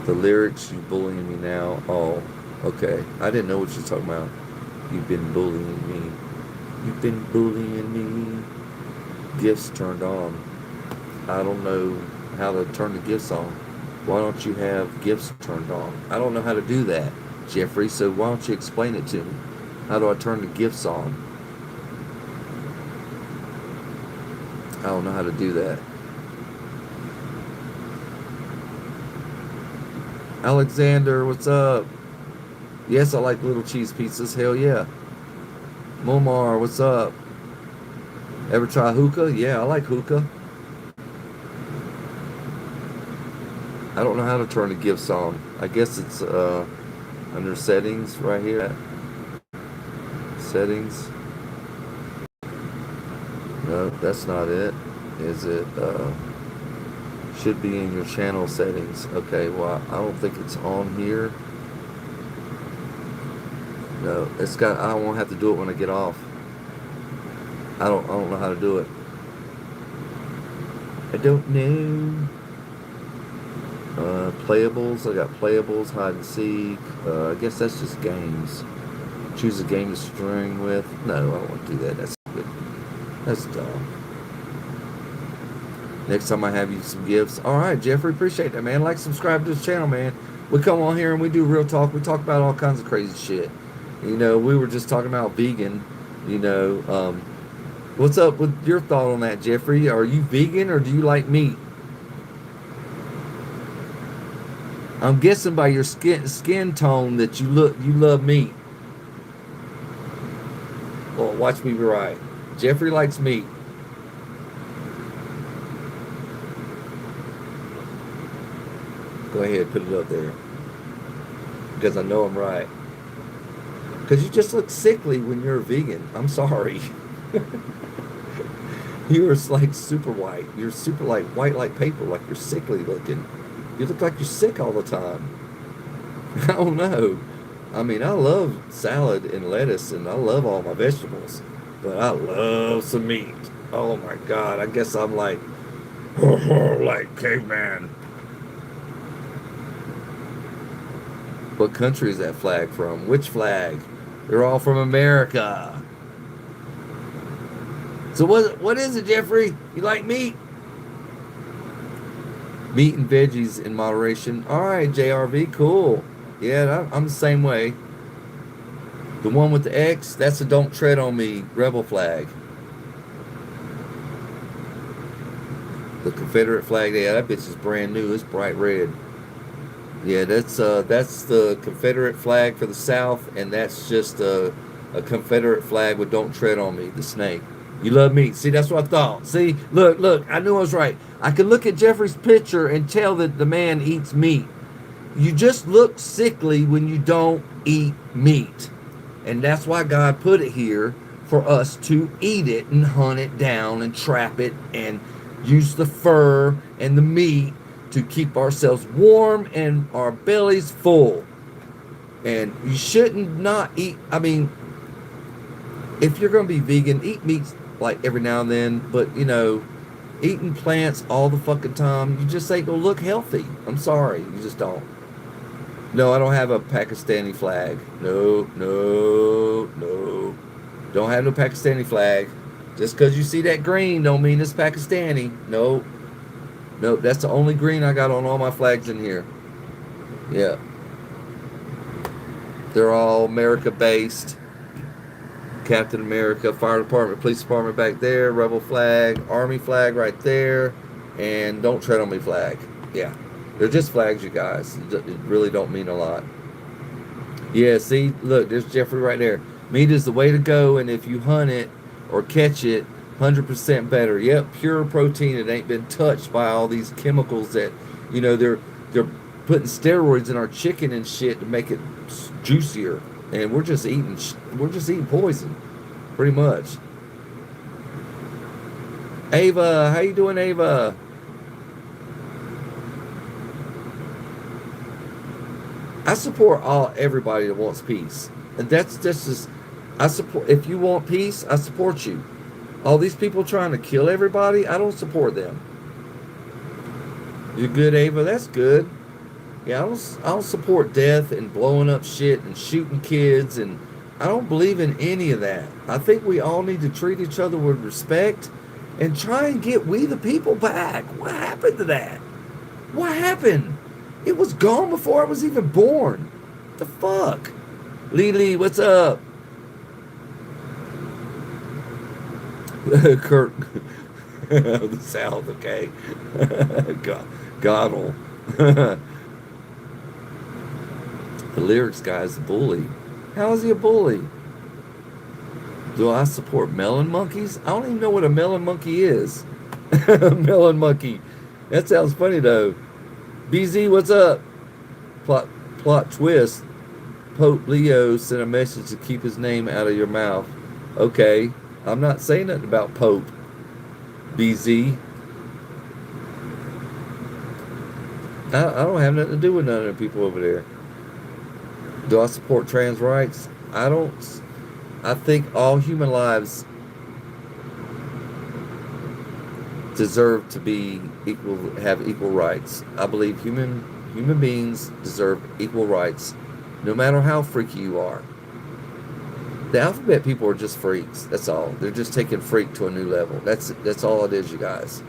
The lyrics, you bullying me now. Oh, okay. I didn't know what you're talking about. You've been bullying me. You've been bullying me. Gifts turned on. I don't know how to turn the gifts on. Why don't you have gifts turned on? I don't know how to do that, Jeffrey, so why don't you explain it to me? How do I turn the gifts on? I don't know how to do that. Alexander, what's up? Yes, I like little cheese pizzas. Hell yeah. Momar, what's up? Ever try hookah? Yeah, I like hookah. I don't know how to turn the gifts on. I guess it's under settings right here. Settings. No, that's not it. Is it? Should be in your channel settings. Okay, well, I don't think it's on here. No, it's got. I won't have to do it when I get off. I don't know how to do it. I don't know. Playables. I got playables, hide and seek. I guess that's just games. Choose a game to string with. No, I don't want to do that. That's good. That's dumb. Next time I have you some gifts. All right, Jeffrey, appreciate that, man. Like, subscribe to this channel, man. We come on here and we do real talk. We talk about all kinds of crazy shit. You know, we were just talking about vegan. You know, what's up with your thought on that, Jeffrey? Are you vegan or do you like meat? I'm guessing by your skin tone that you love meat. Well, watch me be right. Jeffrey likes meat. Go ahead, put it up there. Because I know I'm right. Because you just look sickly when you're a vegan. I'm sorry. You're like super white. You're super like white like paper, like you're sickly looking. You look like you're sick all the time. I don't know. I mean, I love salad and lettuce and I love all my vegetables. But I love some meat. Oh my God. I guess I'm like, like caveman. What country is that flag from? Which flag? They're all from America. So what is it, Jeffrey? You like meat? Meat and veggies in moderation. All right, JRV, cool. Yeah, I'm the same way. The one with the X, that's a don't tread on me rebel flag. The Confederate flag, yeah, that bitch is brand new. It's bright red. Yeah, that's the Confederate flag for the South, and that's just a Confederate flag with "Don't tread on me," the snake. You love meat. See, that's what I thought. See, look, I knew I was right. I could look at Jeffrey's picture and tell that the man eats meat. You just look sickly when you don't eat meat. And that's why God put it here for us to eat it and hunt it down and trap it and use the fur and the meat to keep ourselves warm and our bellies full. And you shouldn't not eat, I mean, if you're going to be vegan, eat meat like every now and then, but you know, eating plants all the fucking time, you just ain't going to look healthy. I'm sorry, you just don't. No, I don't have a Pakistani flag. No. Don't have no Pakistani flag. Just because you see that green don't mean it's Pakistani. No, that's the only green I got on all my flags in here. Yeah. They're all America-based. Captain America, Fire Department, Police Department back there, Rebel flag, Army flag right there, and Don't Tread on Me flag. Yeah. They're just flags, you guys. It really don't mean a lot. Yeah, see, look, there's Jeffrey right there. Meat is the way to go, and if you hunt it or catch it, 100% better. Yep, pure protein. It ain't been touched by all these chemicals that, you know, they're putting steroids in our chicken and shit to make it juicier. And we're just eating poison, pretty much. Ava, how you doing, Ava? I support everybody that wants peace, and that's just I support. If you want peace, I support you. All these people trying to kill everybody, I don't support them. You're good, Ava. That's good. Yeah, I don't support death and blowing up shit and shooting kids, and I don't believe in any of that. I think we all need to treat each other with respect and try and get we the people back. What happened to that? What happened? It was gone before I was even born. The fuck? Lily, what's up? Kurt. The South, okay. Goddle. The lyrics guy's a bully. How is he a bully? Do I support melon monkeys? I don't even know what a melon monkey is. Melon monkey. That sounds funny though. BZ, what's up? Plot twist. Pope Leo sent a message to keep his name out of your mouth. Okay. I'm not saying nothing about Pope. BZ. I don't have nothing to do with none of the people over there. Do I support trans rights? I don't. I think all human lives deserve to be equal, have equal rights. I believe human beings deserve equal rights, no matter how freaky you are. The alphabet people are just freaks. That's all. They're just taking freak to a new level. That's all it is, you guys.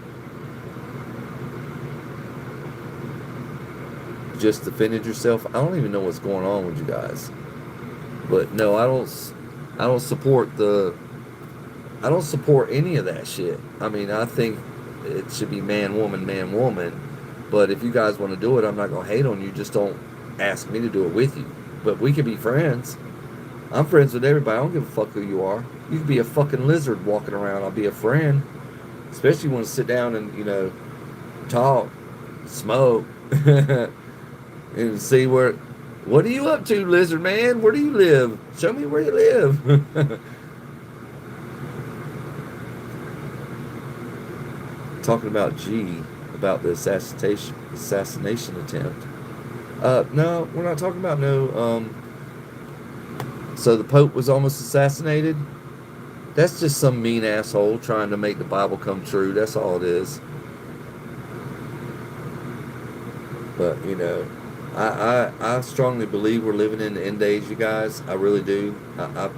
Just defended yourself. I don't even know what's going on with you guys. But no, I don't support the I don't support any of that shit. I mean, I think it should be man, woman, man, woman. But if you guys want to do it, I'm not going to hate on you. Just don't ask me to do it with you. But we can be friends. I'm friends with everybody. I don't give a fuck who you are. You could be a fucking lizard walking around. I'll be a friend. Especially when you sit down and, talk, smoke, and see what are you up to, lizard man? Where do you live? Show me where you live. Talking about about the assassination attempt. No, we're not talking about no. So the Pope was almost assassinated. That's just some mean asshole trying to make the Bible come true. That's all it is. But I strongly believe we're living in the end days, you guys. I really do. I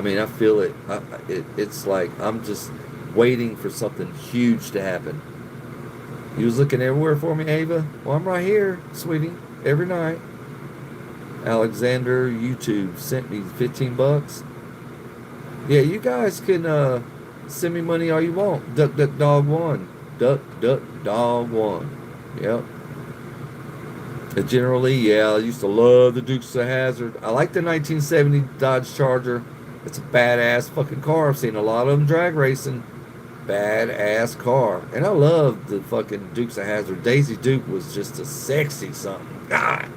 mean, I feel it. It's like I'm just waiting for something huge to happen. You was looking everywhere for me, Ava? Well, I'm right here, sweetie, every night. Alexander YouTube sent me 15 bucks. Yeah, you guys can send me money all you want. Duck, duck, dog, one. Duck, duck, dog, one. Yep. Generally, yeah, I used to love the Dukes of Hazzard. I like the 1970 Dodge Charger. It's a badass fucking car. I've seen a lot of them drag racing. Badass car. And I love the fucking Dukes of Hazzard. Daisy Duke was just a sexy something. God.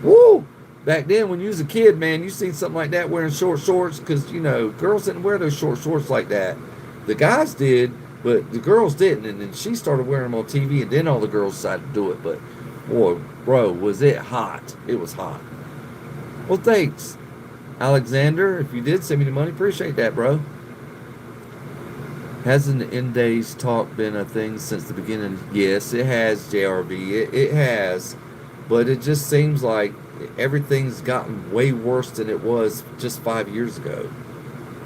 Woo! Back then, when you was a kid, man, you seen something like that wearing short shorts because, girls didn't wear those short shorts like that. The guys did, but the girls didn't. And then she started wearing them on TV, and then all the girls decided to do it. But, boy, bro, was it hot. It was hot. Well, thanks, Alexander. If you did send me the money, appreciate that, bro. Hasn't the end days talk been a thing since the beginning? Yes, it has, JRV. It has. But it just seems like everything's gotten way worse than it was just 5 years ago.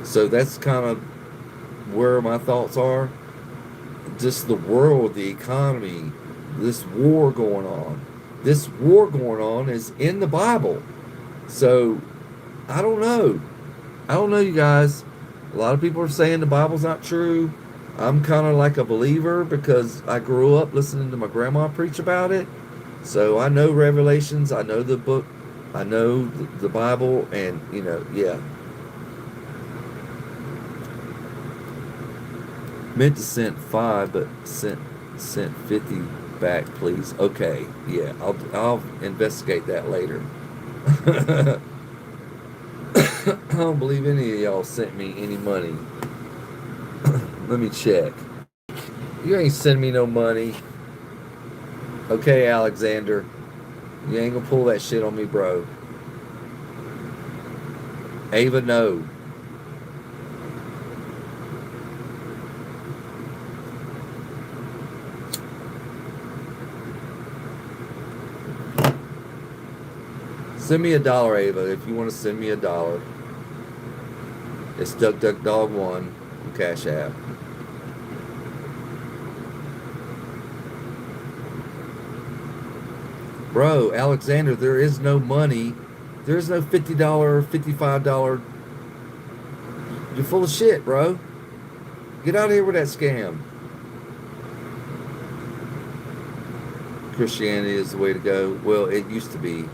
So that's kind of where my thoughts are. Just the world, the economy, this war going on. This war going on is in the Bible. So I don't know. I don't know, you guys. A lot of people are saying the Bible's not true. I'm kind of like a believer because I grew up listening to my grandma preach about it. So I know Revelations, I know the book, I know the Bible, and, yeah. Meant to send 5, but sent 50 back, please. Okay, yeah, I'll investigate that later. I don't believe any of y'all sent me any money. Let me check. You ain't send me no money. Okay, Alexander. You ain't gonna pull that shit on me, bro. Ava, no. Send me $1, Ava, if you want to send me $1. It's Duck Duck Dog 1 on Cash App. Bro, Alexander, there is no money. There is no $50, $55. You're full of shit, bro. Get out of here with that scam. Christianity is the way to go. Well, it used to be.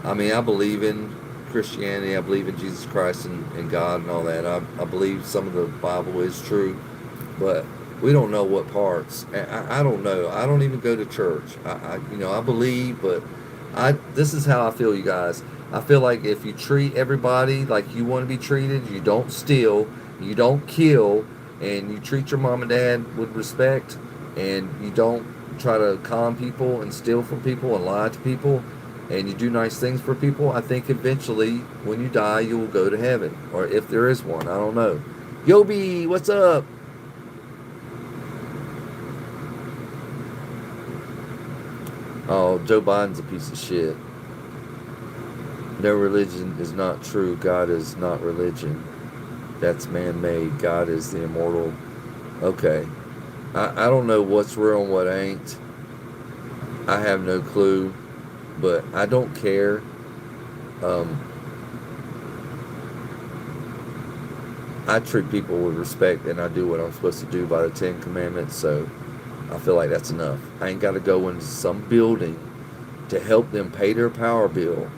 I mean, I believe in Christianity. I believe in Jesus Christ and God and all that. I believe some of the Bible is true, but we don't know what parts. I don't know. I don't even go to church. I believe, but this is how I feel, you guys. I feel like if you treat everybody like you want to be treated, you don't steal, you don't kill, and you treat your mom and dad with respect, and you don't try to con people and steal from people and lie to people, and you do nice things for people, I think eventually when you die you will go to heaven, or if there is one. I don't know. Yobi, what's up? Oh, Joe Biden's a piece of shit. No religion is not true. God is not religion. That's man-made. God is the immortal. Okay. I don't know what's real and what ain't. I have no clue. But I don't care. Um, I treat people with respect, and I do what I'm supposed to do by the Ten Commandments, so I feel like that's enough. I ain't got to go into some building to help them pay their power bill.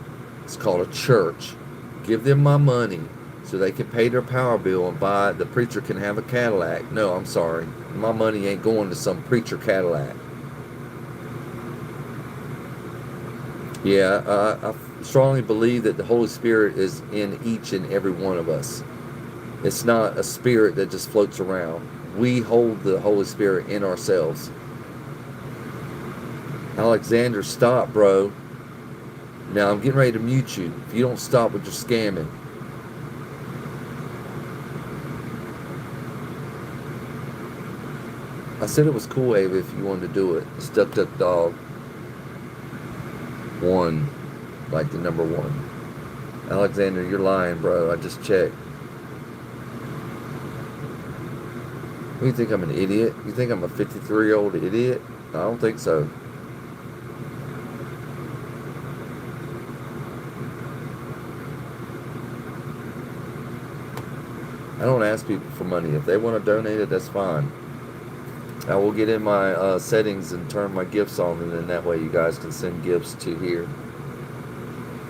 It's called a church. Give them my money so they can pay their power bill and buy, the preacher can have a Cadillac. No, I'm sorry. My money ain't going to some preacher Cadillac. Yeah, I strongly believe that the Holy Spirit is in each and every one of us. It's not a spirit that just floats around. We hold the Holy Spirit in ourselves. Alexander, stop, bro. Now I'm getting ready to mute you. If you don't stop with your scamming. I said it was cool, Ava, if you wanted to do it. It's Duck Duck Dog. 1. Like the number 1. Alexander, you're lying, bro. I just checked. You think I'm an idiot? You think I'm a 53-year-old idiot? I don't think so. I don't ask people for money. If they want to donate it, that's fine. I will get in my settings and turn my gifts on, and then that way you guys can send gifts to here.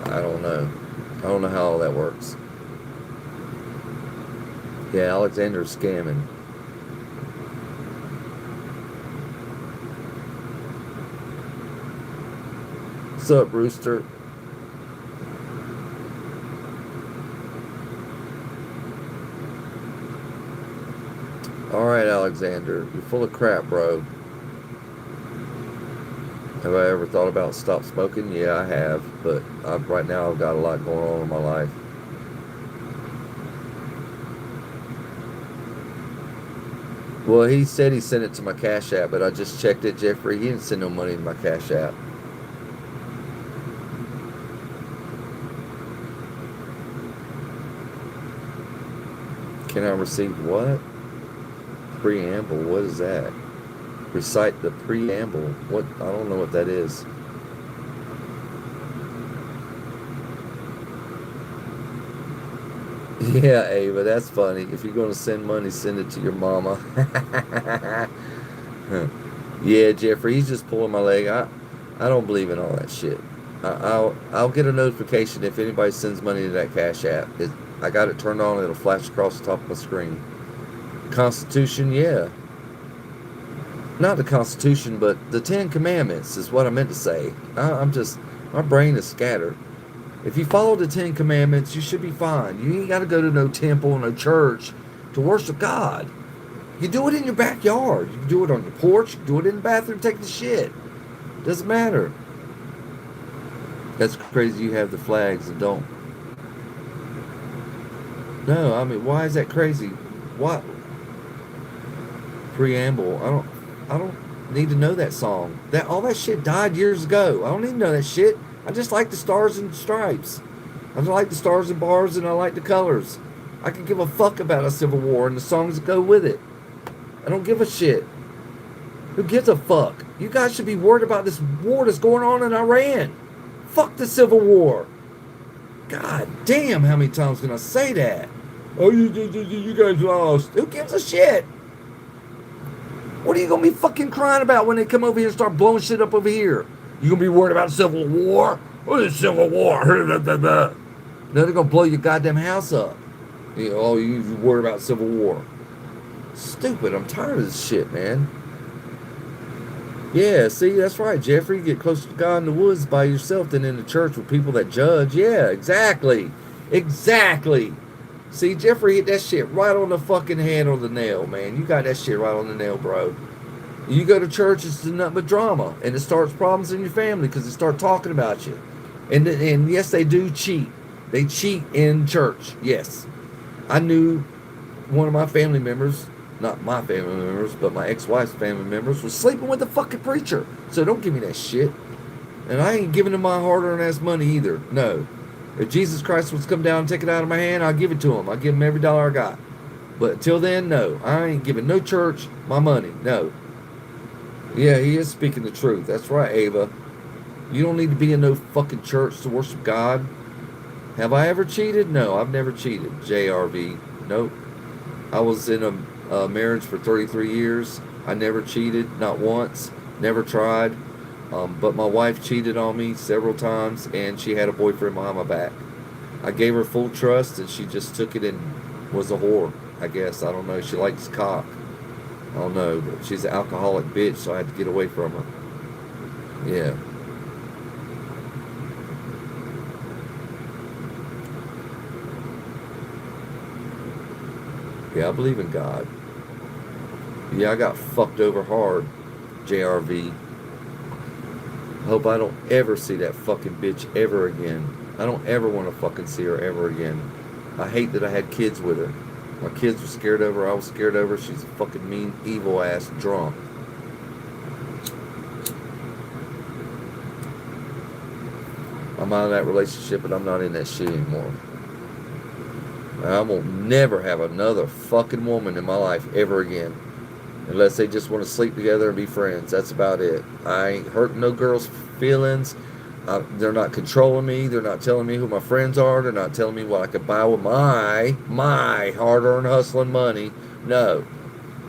I don't know. I don't know how all that works. Yeah, Alexander's scamming. What's up, Rooster? Alright, Alexander. You're full of crap, bro. Have I ever thought about stop smoking? Yeah, I have. But right now I've got a lot going on in my life. Well, he said he sent it to my Cash App, but I just checked it, Jeffrey. He didn't send no money to my Cash App. Can I receive what? Preamble, what is that? Recite the preamble. What? I don't know what that is. Yeah, Ava, that's funny. If you're going to send money, send it to your mama. Yeah, Jeffrey, he's just pulling my leg. I don't believe in all that shit. I'll get a notification if anybody sends money to that Cash App. I got it turned on. It'll flash across the top of my screen. Constitution, yeah. Not the Constitution, but the Ten Commandments is what I meant to say. My brain is scattered. If you follow the Ten Commandments, you should be fine. You ain't got to go to no temple, no church to worship God. You do it in your backyard. You can do it on your porch. You can do it in the bathroom taking the shit. Doesn't matter. That's crazy you have the flags and don't. No, I mean, why is that crazy? What? Preamble. I don't need to know that song. All that shit died years ago. I don't need to know that shit. I just like the stars and stripes. I like the stars and bars, and I like the colors. I can give a fuck about a civil war and the songs that go with it. I don't give a shit. Who gives a fuck? You guys should be worried about this war that's going on in Iran. Fuck the civil war. God damn, how many times can I say that? Oh, you guys lost. Who gives a shit? What are you going to be fucking crying about when they come over here and start blowing shit up over here? You going to be worried about civil war? What is civil war? No, they're going to blow your goddamn house up. You worried about civil war. Stupid. I'm tired of this shit, man. Yeah, see, that's right, Jeffrey. You get closer to God in the woods by yourself than in the church with people that judge. Yeah, exactly. Exactly. See, Jeffrey hit that shit right on the fucking head on the nail, man. You got that shit right on the nail, bro. You go to church, it's nothing but drama. And it starts problems in your family because they start talking about you. And yes, they do cheat. They cheat in church. Yes. I knew one of my family members, not my family members, but my ex-wife's family members, was sleeping with the fucking preacher. So don't give me that shit. And I ain't giving them my hard-earned ass money either. No. If Jesus Christ was to come down and take it out of my hand, I'll give it to him. I'll give him every dollar I got. But until then, no. I ain't giving no church my money. No. Yeah, he is speaking the truth. That's right, Ava. You don't need to be in no fucking church to worship God. Have I ever cheated? No, I've never cheated. JRV. Nope. I was in a marriage for 33 years. I never cheated, not once. Never tried. But my wife cheated on me several times, and she had a boyfriend behind my back. I gave her full trust, and she just took it and was a whore, I guess. I don't know. She likes cock. I don't know, but she's an alcoholic bitch, so I had to get away from her. Yeah. Yeah, I believe in God. Yeah, I got fucked over hard, JRV. Hope I don't ever see that fucking bitch ever again. I don't ever want to fucking see her ever again. I hate that I had kids with her. My kids were scared of her. I was scared of her. She's a fucking mean, evil ass drunk. I'm out of that relationship, but I'm not in that shit anymore. I will never have another fucking woman in my life ever again. Unless they just want to sleep together and be friends. That's about it. I ain't hurting no girl's feelings. They're not controlling me. They're not telling me who my friends are. They're not telling me what I could buy with my hard-earned hustling money. No.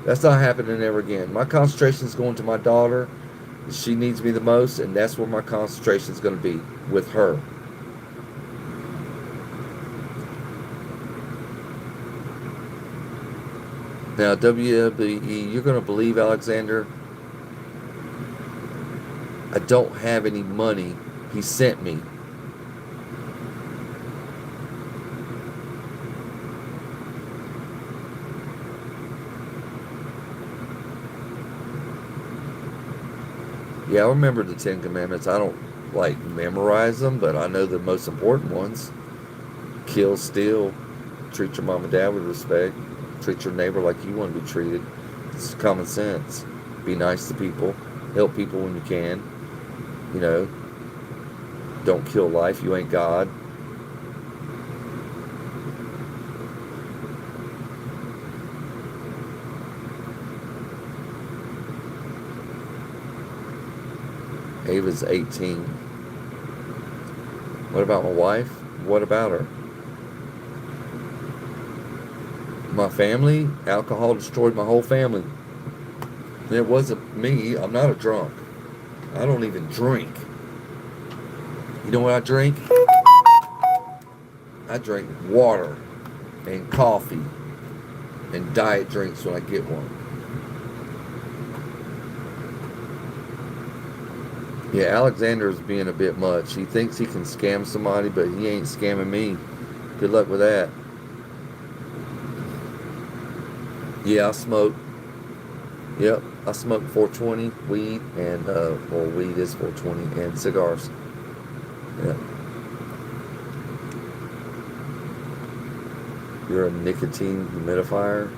That's not happening ever again. My concentration is going to my daughter. She needs me the most, and that's where my concentration is going to be, with her. Now, WWE, you're going to believe, Alexander, I don't have any money he sent me. Yeah, I remember the Ten Commandments. I don't, memorize them, but I know the most important ones. Kill, steal, treat your mom and dad with respect, treat your neighbor like you want to be treated. It's common sense. Be nice to people. Help people when you can. You know, don't kill life. You ain't God. Ava's 18. What about my wife? What about her? My family? Alcohol destroyed my whole family. It wasn't me. I'm not a drunk. I don't even drink. You know what I drink? I drink water and coffee and diet drinks when I get one. Yeah, Alexander's being a bit much. He thinks he can scam somebody, but he ain't scamming me. Good luck with that. Yeah, I smoke. Yep, I smoke 420 weed and weed is 420 and cigars. Yeah. You're a nicotine humidifier?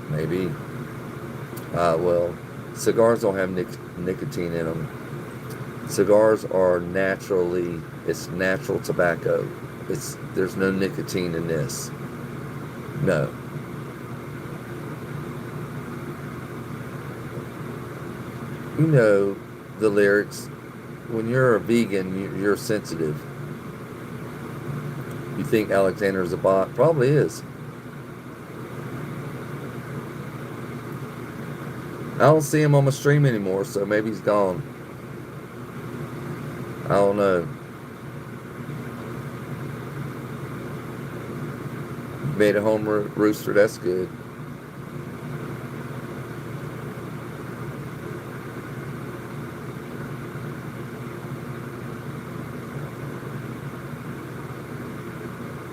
Maybe. Well, cigars don't have nicotine in them. Cigars are it's natural tobacco. There's no nicotine in this. No. You know the lyrics. When you're a vegan, you're sensitive. You think Alexander's a bot? Probably is. I don't see him on my stream anymore, so maybe he's gone. I don't know. Made a home rooster, that's good.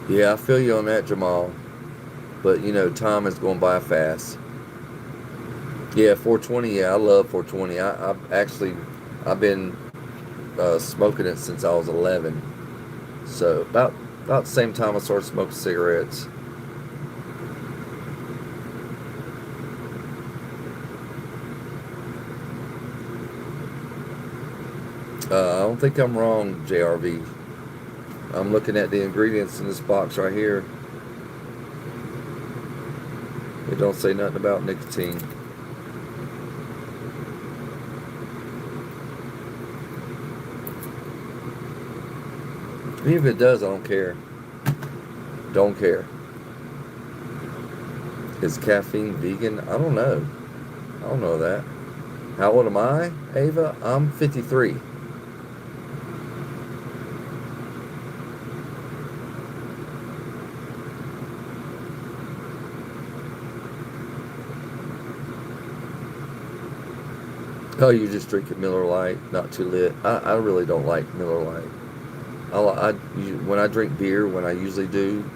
Yeah, I feel you on that, Jamal. But, time is going by fast. Yeah, 420, yeah, I love 420. I've been smoking it since I was 11. So, about the same time I started smoking cigarettes. I don't think I'm wrong, JRV. I'm looking at the ingredients in this box right here. It don't say nothing about nicotine. Even if it does, I don't care. Don't care. Is caffeine vegan? I don't know. I don't know that. How old am I, Ava? I'm 53. Oh, you just drink it Miller Lite, not too lit. I really don't like Miller Lite. When I drink beer, when I usually do,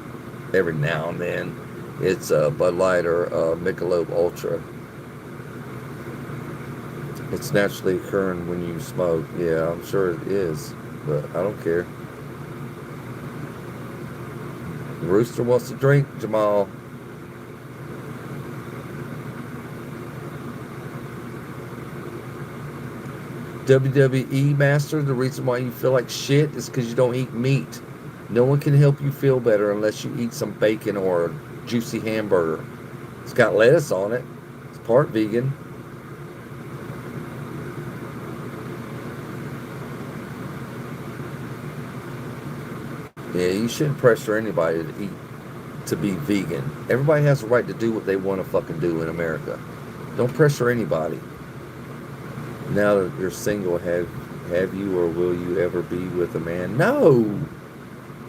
every now and then, it's Bud Light or Michelob Ultra. It's naturally occurring when you smoke. Yeah, I'm sure it is, but I don't care. Rooster wants to drink, Jamal. WWE Master, the reason why you feel like shit is because you don't eat meat. No one can help you feel better unless you eat some bacon or a juicy hamburger. It's got lettuce on it. It's part vegan. Yeah, you shouldn't pressure anybody to be vegan. Everybody has the right to do what they want to fucking do in America. Don't pressure anybody. Now that you're single, have you or will you ever be with a man? No.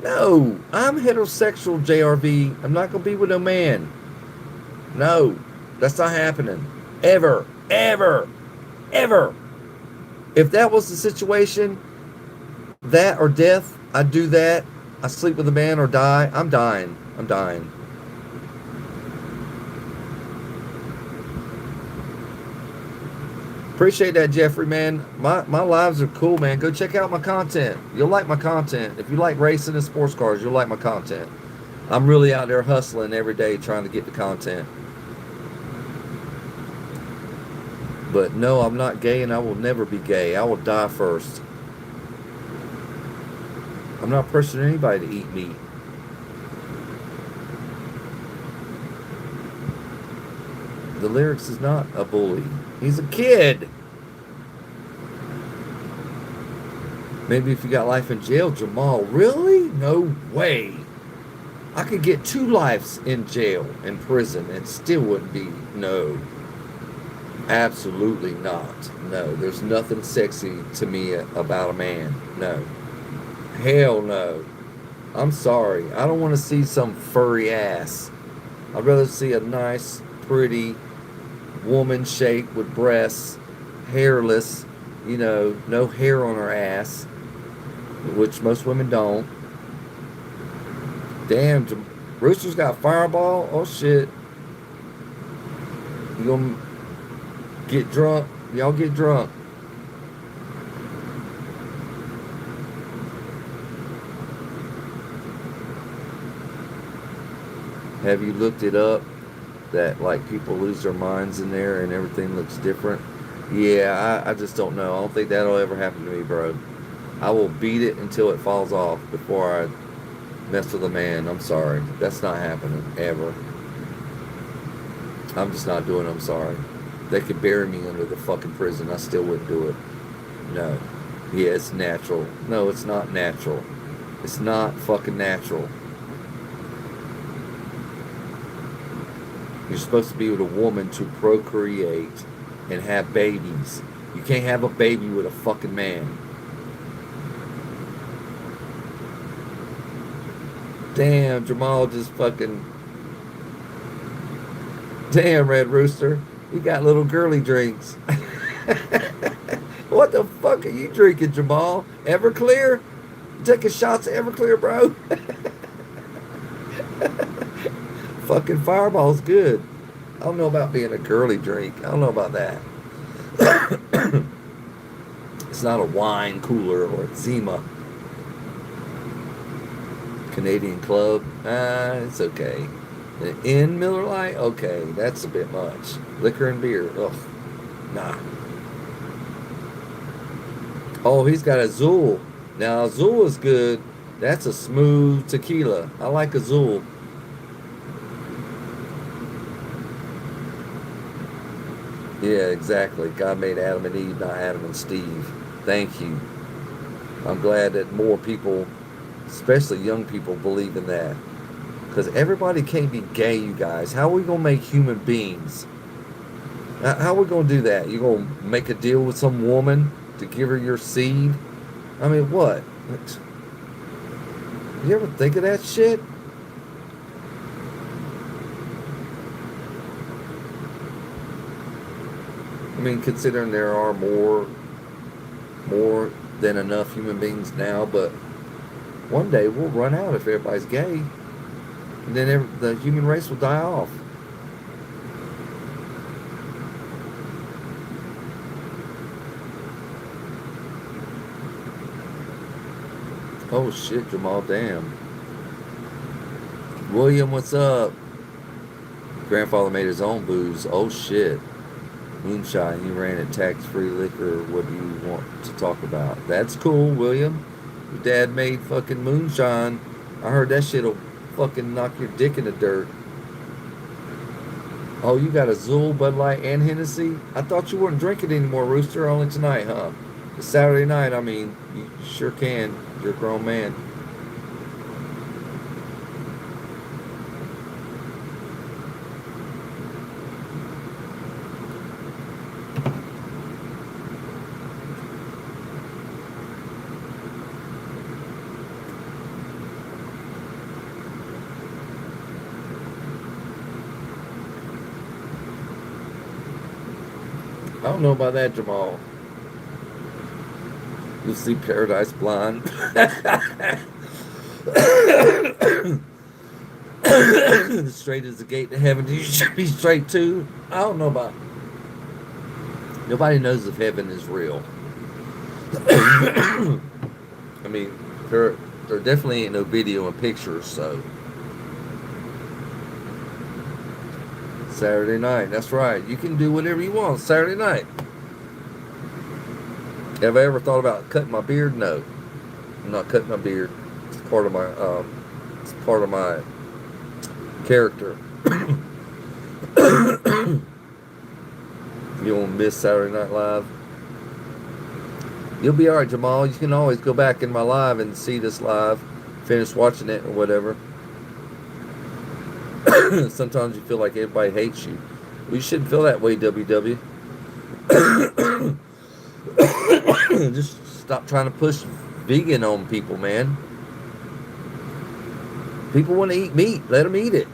No. I'm heterosexual, JRV. I'm not gonna be with no man. No. That's not happening. Ever. Ever. Ever. If that was the situation, that or death, I'd do that. I sleep with a man or die. I'm dying. I'm dying. Appreciate that, Jeffrey, man. My lives are cool, man. Go check out my content. You'll like my content. If you like racing and sports cars, you'll like my content. I'm really out there hustling every day trying to get the content. But no, I'm not gay and I will never be gay. I will die first. I'm not pressuring anybody to eat meat. The lyrics is not a bully. He's a kid. Maybe if you got life in jail, Jamal. Really? No way. I could get 2 lives in jail, in prison, and still wouldn't be. No. Absolutely not. No. There's nothing sexy to me about a man. No. Hell no. I'm sorry. I don't want to see some furry ass. I'd rather see a nice, pretty woman shape with breasts, hairless, no hair on her ass, which most women don't. Damn, Rooster's got Fireball. Oh shit. You gonna get drunk? Y'all get drunk. Have you looked it up? That like people lose their minds in there and everything looks different. Yeah, I just don't know. I don't think that'll ever happen to me, bro. I will beat it until it falls off before I mess with a man. I'm sorry. That's not happening ever. I'm just not doing it. I'm sorry. They could bury me under the fucking prison. I still wouldn't do it. No. Yeah, it's natural. No, it's not natural. It's not fucking natural. You're supposed to be with a woman to procreate and have babies. You can't have a baby with a fucking man. Damn, Jamal just fucking... Damn, Red Rooster. You got little girly drinks. What the fuck are you drinking, Jamal? Everclear? You taking shots of Everclear, bro? Fucking Fireball's good. I don't know about being a girly drink. I don't know about that. It's not a wine cooler or a Zima. Canadian Club. It's okay. In Miller Lite? Okay, that's a bit much. Liquor and beer. Ugh. Nah. Oh, he's got Azul. Now, Azul is good. That's a smooth tequila. I like Azul. Yeah, exactly. God made Adam and Eve, not Adam and Steve. Thank you. I'm glad that more people, especially young people, believe in that. Because everybody can't be gay, you guys. How are we going to make human beings? How are we going to do that? You going to make a deal with some woman to give her your seed? I mean, what? You ever think of that shit? I mean, considering there are more than enough human beings now, but one day we'll run out if everybody's gay, and then the human race will die off. Oh shit, Jamal, damn. William, what's up? Grandfather made his own booze. Oh shit. Moonshine, he ran it tax-free liquor. What do you want to talk about? That's cool, William. Your dad made fucking moonshine. I heard that shit'll fucking knock your dick in the dirt. Oh, you got Azul, Bud Light, and Hennessy? I thought you weren't drinking anymore, Rooster. Only tonight, huh? It's Saturday night. I mean, you sure can. You're a grown man. I don't know about that, Jamal. You'll see Paradise Blonde. Straight as the gate to heaven. You should be straight too. I don't know about. Nobody knows if heaven is real. I mean, there definitely ain't no video and pictures. So Saturday night. That's right. You can do whatever you want Saturday night. Have I ever thought about cutting my beard? No, I'm not cutting my beard. It's part of my character. You won't miss Saturday Night Live. You'll be all right, Jamal. You can always go back in my live and see this live, finish watching it or whatever. Sometimes you feel like everybody hates you. Well, you shouldn't feel that way, WW. Just stop trying to push vegan on people, man. People want to eat meat. Let them eat it.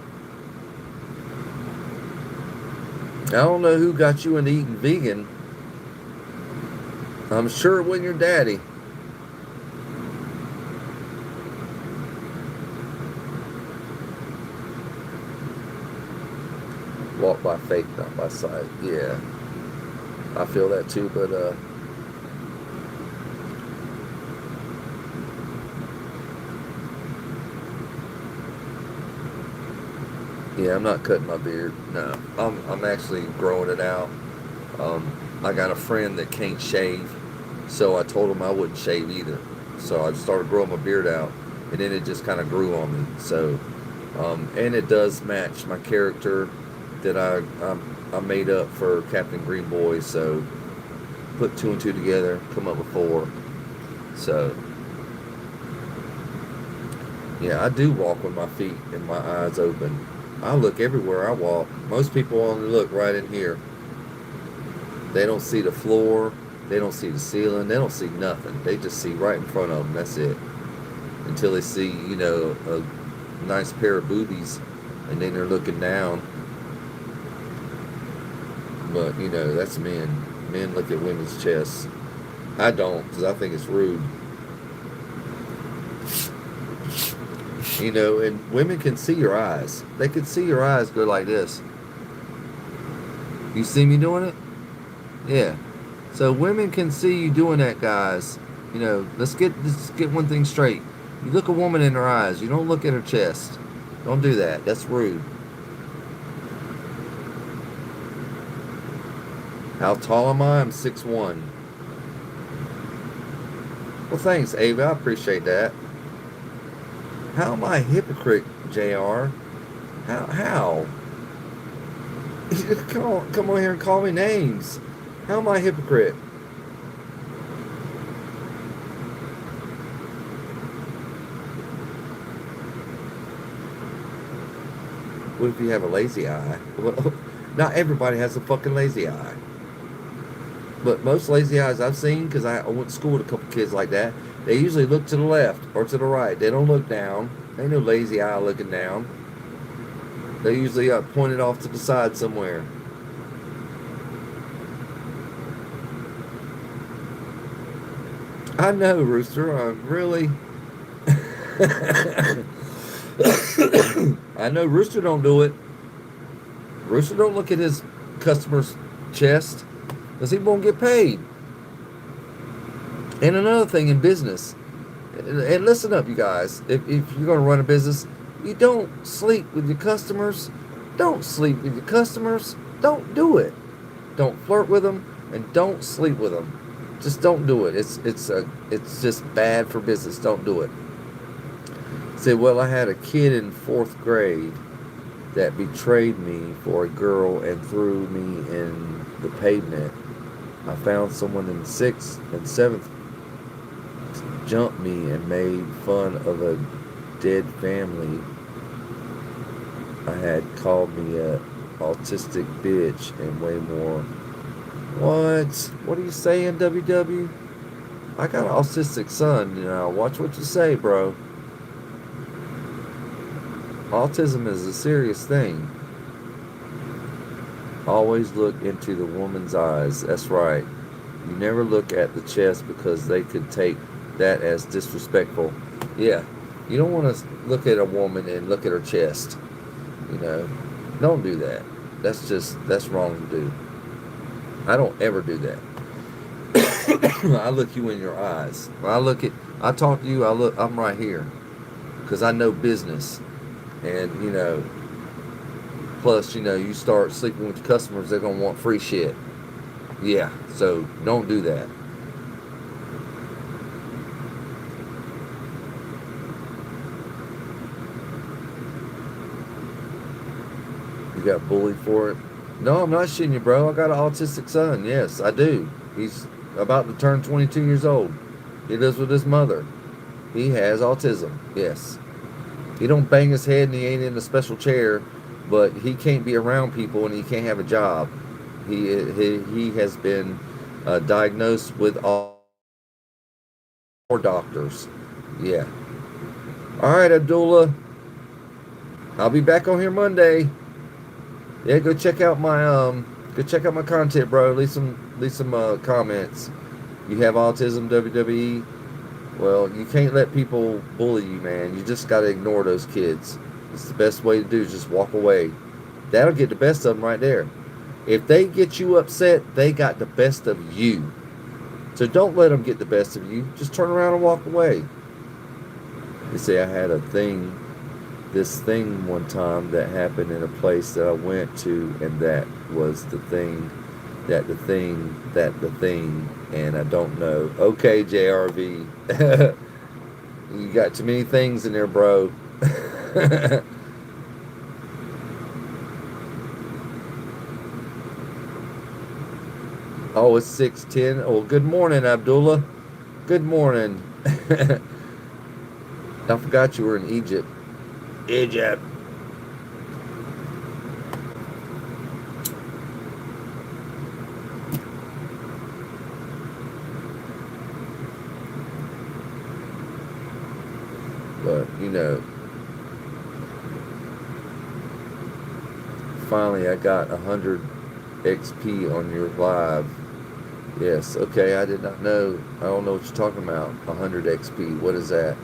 I don't know who got you into eating vegan. I'm sure it wasn't your daddy. Walk by faith, not by sight. Yeah, I feel that too, but yeah, I'm not cutting my beard. No, I'm actually growing it out. I got a friend that can't shave, so I told him I wouldn't shave either. So I just started growing my beard out, and then it just kind of grew on me. So, and it does match my character that I made up for Captain Green Boy. So put two and two together, come up with four. So yeah, I do walk with my feet and my eyes open. I look everywhere I walk. Most people only look right in here. They don't see the floor. They don't see the ceiling. They don't see nothing. They just see right in front of them. That's it. Until they see, a nice pair of boobies, and then they're looking down. But, that's men. Men look at women's chests. I don't, because I think it's rude. And women can see your eyes. They can see your eyes go like this. You see me doing it? Yeah. So women can see you doing that, guys. Let's get one thing straight. You look a woman in her eyes. You don't look at her chest. Don't do that. That's rude. How tall am I? I'm 6'1". Well, thanks, Ava. I appreciate that. How am I a hypocrite, JR? How? Come on here and call me names. How am I a hypocrite? What if you have a lazy eye? Well, not everybody has a fucking lazy eye. But most lazy eyes I've seen, because I went to school with a couple kids like that, they usually look to the left or to the right. They don't look down. Ain't no lazy eye looking down. They usually pointed off to the side somewhere. I know, Rooster. Really? I know Rooster don't do it. Rooster don't look at his customer's chest because he won't get paid. And another thing in business, and listen up, you guys. If you're going to run a business, you don't sleep with your customers. Don't sleep with your customers. Don't do it. Don't flirt with them, and don't sleep with them. Just don't do it. It's just bad for business. Don't do it. Say, well, I had a kid in 4th grade that betrayed me for a girl and threw me in the pavement. I found someone in 6th and 7th jumped me and made fun of a dead family. I had called me a autistic bitch and way more. What? What are you saying, WW? I got an autistic son, Watch what you say, bro. Autism is a serious thing. Always look into the woman's eyes. That's right. You never look at the chest because they could take that as disrespectful. Yeah. You don't want to look at a woman and look at her chest. Don't do that. That's wrong to do. I don't ever do that. I look you in your eyes. When I talk to you, I'm right here. Because I know business. And, plus, you start sleeping with your customers, they're going to want free shit. Yeah, so don't do that. You got bullied for it? No, I'm not shitting you, bro. I got an autistic son. Yes, I do. He's about to turn 22 years old. He lives with his mother. He has autism. Yes. He don't bang his head and he ain't in a special chair, but he can't be around people and he can't have a job. He has been diagnosed with all doctors. Yeah. All right, Abdullah. I'll be back on here Monday. Yeah, go check out my content, bro. Leave some comments. You have autism, WWE. Well, you can't let people bully you, man. You just got to ignore those kids. It's the best way to do is just walk away. That'll get the best of them right there. If they get you upset, they got the best of you. So don't let them get the best of you. Just turn around and walk away. You see, I had this thing one time that happened in a place that I went to, and that was the thing, and I don't know. Okay, JRV. You got too many things in there, bro. Oh, it's 6:10. Oh, good morning, Abdullah. Good morning. I forgot you were in Egypt. Egypt. But, finally I got 100 XP on your live. Yes, okay, I did not know. I don't know what you're talking about. 100 XP. What is that?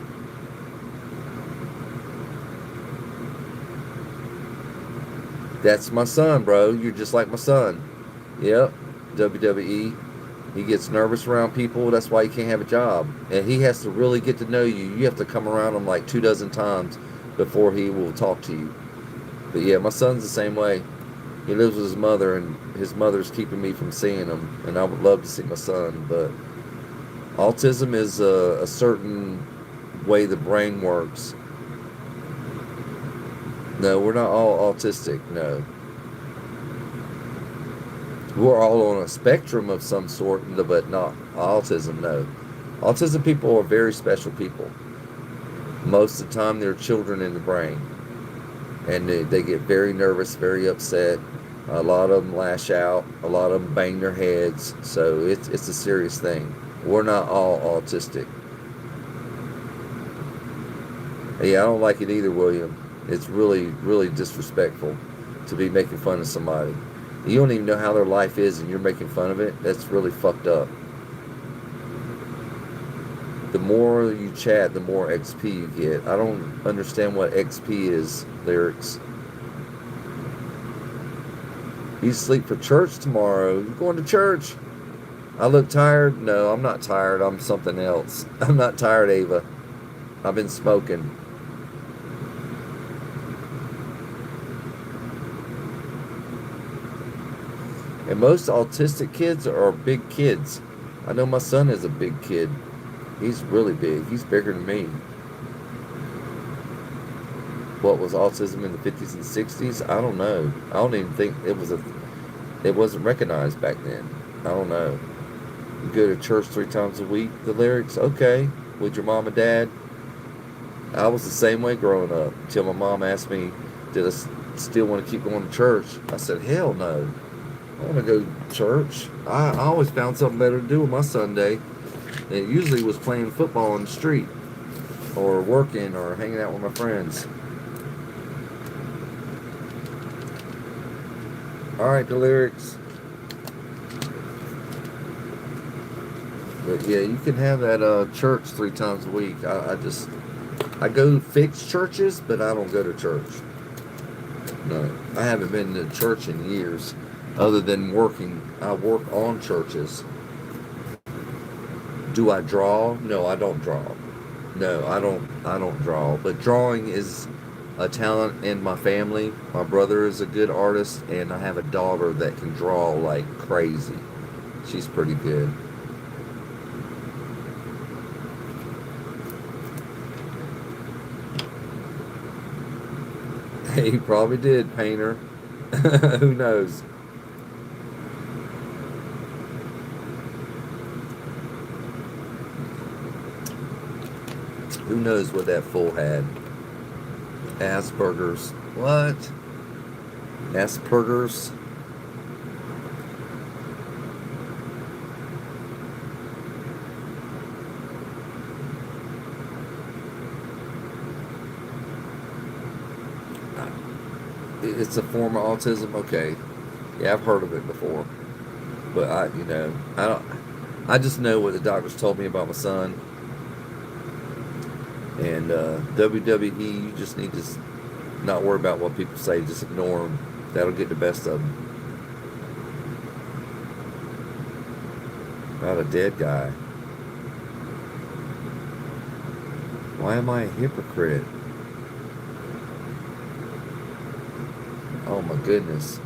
That's my son, bro. You're just like my son. Yep. WWE. He gets nervous around people. That's why he can't have a job. And he has to really get to know you. You have to come around him like 24 times before he will talk to you. But yeah, my son's the same way. He lives with his mother, and his mother's keeping me from seeing him. And I would love to see my son. But autism is a certain way the brain works. No, we're not all autistic. No, we're all on a spectrum of some sort, but not autism. No, autism people are very special people. Most of the time, they're children in the brain, and they get very nervous, very upset. A lot of them lash out. A lot of them bang their heads. So it's a serious thing. We're not all autistic. Yeah, I don't like it either, William. It's really, really disrespectful to be making fun of somebody. You don't even know how their life is, and you're making fun of it. That's really fucked up. The more you chat, the more XP you get. I don't understand what XP is, lyrics. You sleep for church tomorrow. You going to church? I look tired? No, I'm not tired. I'm something else. I'm not tired, Ava. I've been smoking. And most autistic kids are big kids. I know my son is a big kid. He's really big. He's bigger than me. What was autism in the 50s and 60s? I don't know. I don't even think it wasn't recognized back then. I don't know. You go to church 3 times a week. The lyrics, okay. With your mom and dad. I was the same way growing up until my mom asked me, did I still want to keep going to church? I said, hell no. I want to go to church. I always found something better to do with my Sunday. It usually was playing football on the street or working or hanging out with my friends. All right, the lyrics. But yeah, you can have that church 3 times a week. I go fix churches, but I don't go to church. No, I haven't been to church in years, other than working. I work on churches. Do I draw? No, I don't draw. No, I don't. I don't draw. But drawing is a talent in my family. My brother is a good artist, and I have a daughter that can draw like crazy. She's pretty good. He probably did, Painter. Who knows? Who knows what that fool had? Asperger's. What? Asperger's? It's a form of autism. Okay, yeah, I've heard of it before, but I don't. I just know what the doctors told me about my son. And WWE, you just need to not worry about what people say. Just ignore them. That'll get the best of them. About a dead guy. Why am I a hypocrite? Oh my goodness.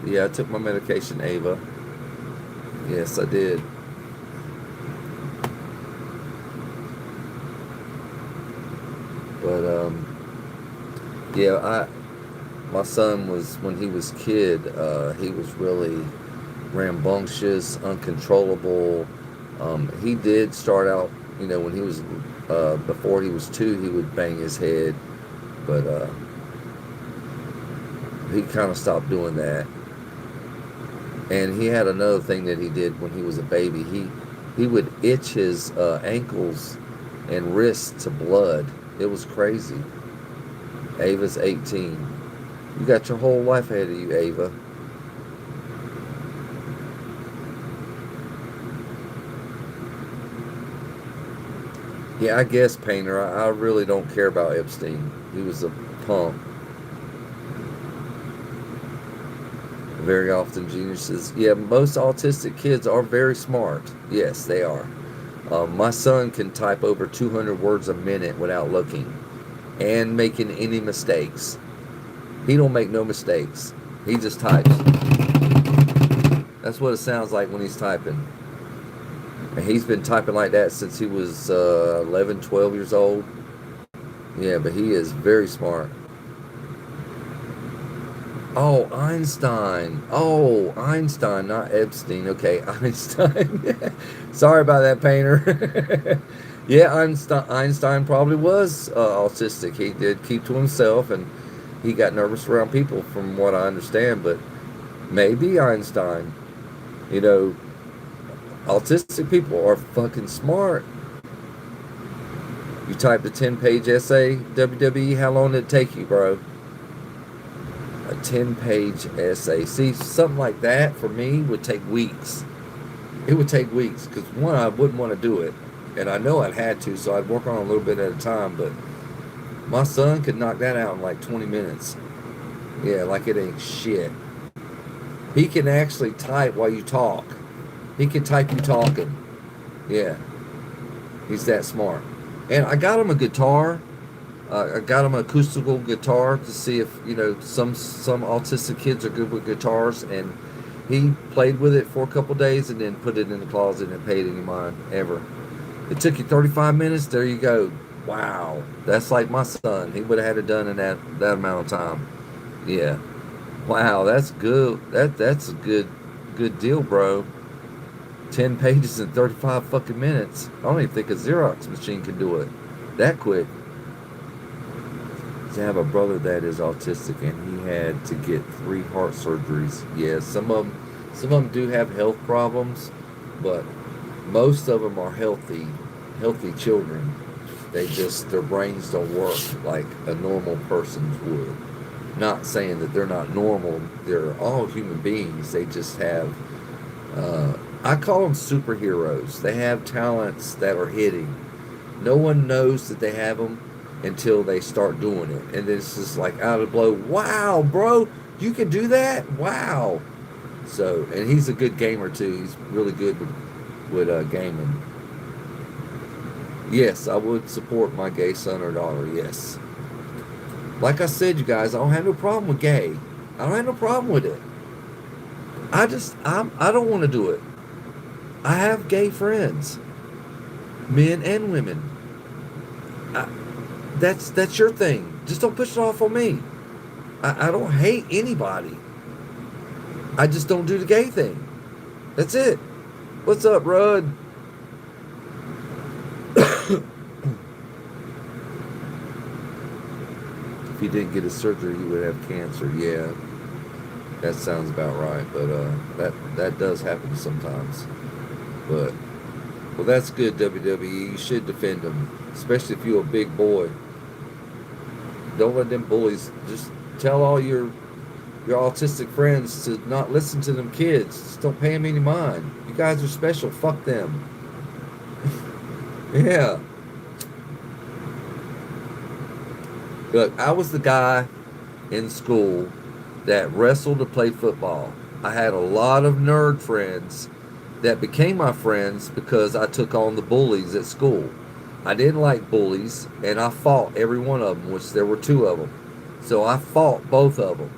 Yeah, I took my medication, Ava. Yes, I did. But yeah, my son was when he was kid. He was really rambunctious, uncontrollable. He did start out, when he was before he was 2, he would bang his head, but he kind of stopped doing that. And he had another thing that he did when he was a baby. He would itch his ankles and wrists to blood. It was crazy. Ava's 18. You got your whole life ahead of you, Ava. Yeah, I guess, Painter. I really don't care about Epstein. He was a punk. Very often geniuses. Yeah, most autistic kids are very smart. Yes, they are. My son can type over 200 words a minute without looking and making any mistakes. He don't make no mistakes. He just types. That's what it sounds like when he's typing. And he's been typing like that since he was 11, 12 years old. Yeah, but he is very smart. Oh, Einstein. Oh, Einstein, not Epstein. Okay, Einstein. Sorry about that, painter. Yeah, Einstein probably was autistic. He did keep to himself, and he got nervous around people, from what I understand. But maybe Einstein. You know, autistic people are fucking smart. You typed a 10-page essay, WWE. How long did it take you, bro? A 10-page essay. See, something like that for me would take weeks. It would take weeks because, one, I wouldn't want to do it, and I know I'd had to, so I'd work on it a little bit at a time. But my son could knock that out in like 20 minutes. Yeah, like it ain't shit. He can actually type while you talk. He can type you talking. Yeah, he's that smart. And I got him a guitar. I got him an acoustical guitar to see if, some autistic kids are good with guitars, and he played with it for a couple days and then put it in the closet and paid any mind ever. It took you 35 minutes. There you go. Wow, that's like my son. He would have had it done in that amount of time. Yeah. Wow, that's good. That's a good deal, bro. 10 pages in 35 fucking minutes. I don't even think a Xerox machine can do it that quick. I have a brother that is autistic, and he had to get 3 heart surgeries. Yeah, some of them do have health problems, but most of them are healthy children. Their brains don't work like a normal person's would. Not saying that they're not normal. They're all human beings. They just have, I call them superheroes. They have talents that are hidden. No one knows that they have them until they start doing it. And it's just like out of the blue, wow, bro, you can do that? Wow. So, and he's a good gamer too. He's really good with gaming. Yes, I would support my gay son or daughter, yes. Like I said, you guys, I don't have no problem with gay. I don't have no problem with it. I don't want to do it. I have gay friends, men and women. I, that's your thing. Just don't push it off on me. I don't hate anybody. I just don't do the gay thing. That's it. What's up, Rud? If he didn't get his surgery, he would have cancer. Yeah, that sounds about right. But that does happen sometimes. But well, that's good, WWE. You should defend him, especially if you're a big boy. Don't let them bullies. Just tell all your autistic friends to not listen to them kids. Just don't pay them any mind. You guys are special. Fuck them. Yeah. Look, I was the guy in school that wrestled to play football. I had a lot of nerd friends that became my friends because I took on the bullies at school. I didn't like bullies, and I fought every one of them, which there were 2 of them. So I fought both of them.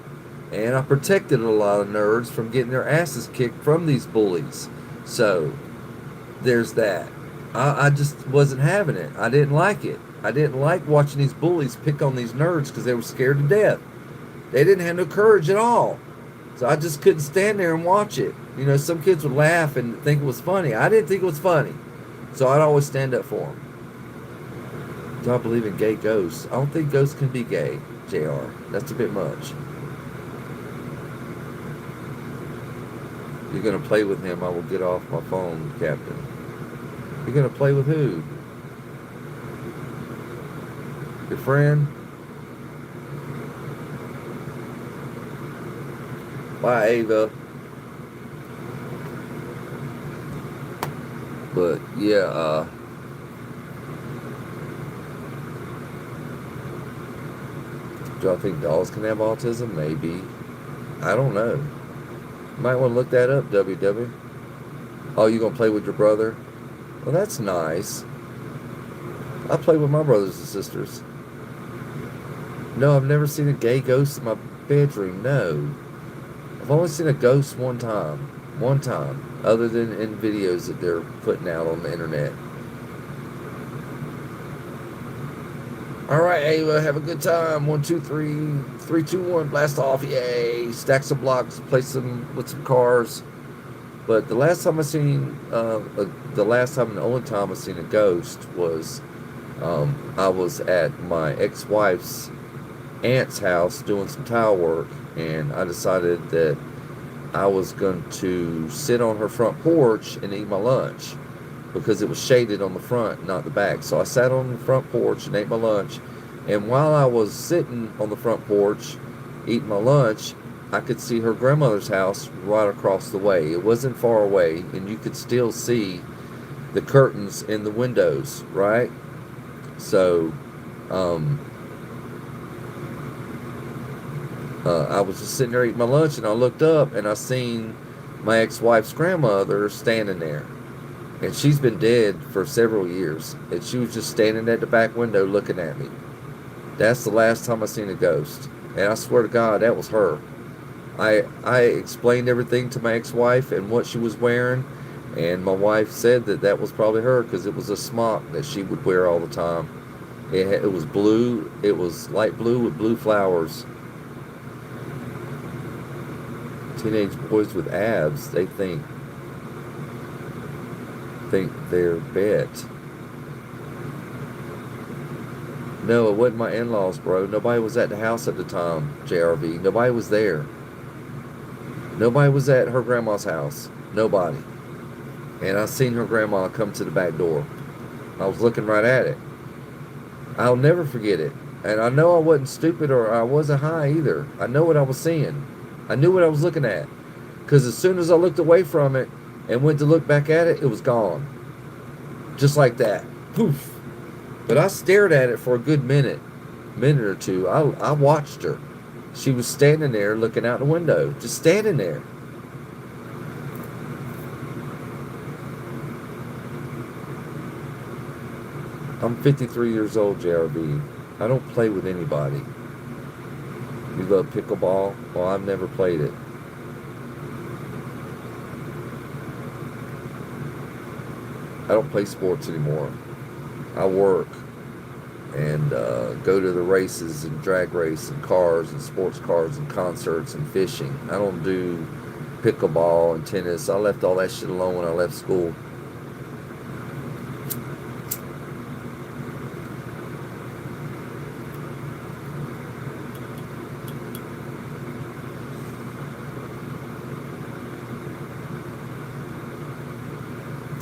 And I protected a lot of nerds from getting their asses kicked from these bullies. So there's that. I just wasn't having it. I didn't like it. I didn't like watching these bullies pick on these nerds because they were scared to death. They didn't have no courage at all. So I just couldn't stand there and watch it. Some kids would laugh and think it was funny. I didn't think it was funny. So I'd always stand up for them. Do I believe in gay ghosts? I don't think ghosts can be gay, JR. That's a bit much. You're going to play with him. I will get off my phone, Captain. You're going to play with who? Your friend? Bye, Ava. But, yeah, do I think dolls can have autism? Maybe. I don't know. You might want to look that up, WW. Oh, you going to play with your brother? Well, that's nice. I play with my brothers and sisters. No, I've never seen a gay ghost in my bedroom. No. I've only seen a ghost one time. One time. Other than in videos that they're putting out on the internet. Alright, Ava, have a good time. 1, 2, 3, 3, 2, 1, blast off. Yay. Stack some blocks, play some with some cars. But the last time and the only time I seen a ghost was I was at my ex-wife's aunt's house doing some tile work, and I decided that I was going to sit on her front porch and eat my lunch because it was shaded on the front, not the back. So I sat on the front porch and ate my lunch. And while I was sitting on the front porch eating my lunch, I could see her grandmother's house right across the way. It wasn't far away, and you could still see the curtains in the windows, right? So, I was just sitting there eating my lunch, and I looked up, and I seen my ex-wife's grandmother standing there. And she's been dead for several years. And she was just standing at the back window looking at me. That's the last time I seen a ghost. And I swear to God, that was her. I explained everything to my ex-wife and what she was wearing. And my wife said that that was probably her because it was a smock that she would wear all the time. It was blue. It was light blue with blue flowers. Teenage boys with abs, they think they're bet. No, it wasn't my in-laws, bro. Nobody was at the house at the time, JRV. Nobody was there. Nobody was at her grandma's house. Nobody. And I seen her grandma come to the back door. I was looking right at it. I'll never forget it. And I know I wasn't stupid or I wasn't high either. I know what I was seeing. I knew what I was looking at. Because as soon as I looked away from it and went to look back at it, it was gone. Just like that. Poof. But I stared at it for a good minute or two. I watched her. She was standing there looking out the window. Just standing there. I'm 53 years old, JRB. I don't play with anybody. You love pickleball? Well, I've never played it. I don't play sports anymore. I work and go to the races and drag race and cars and sports cars and concerts and fishing. I don't do pickleball and tennis. I left all that shit alone when I left school.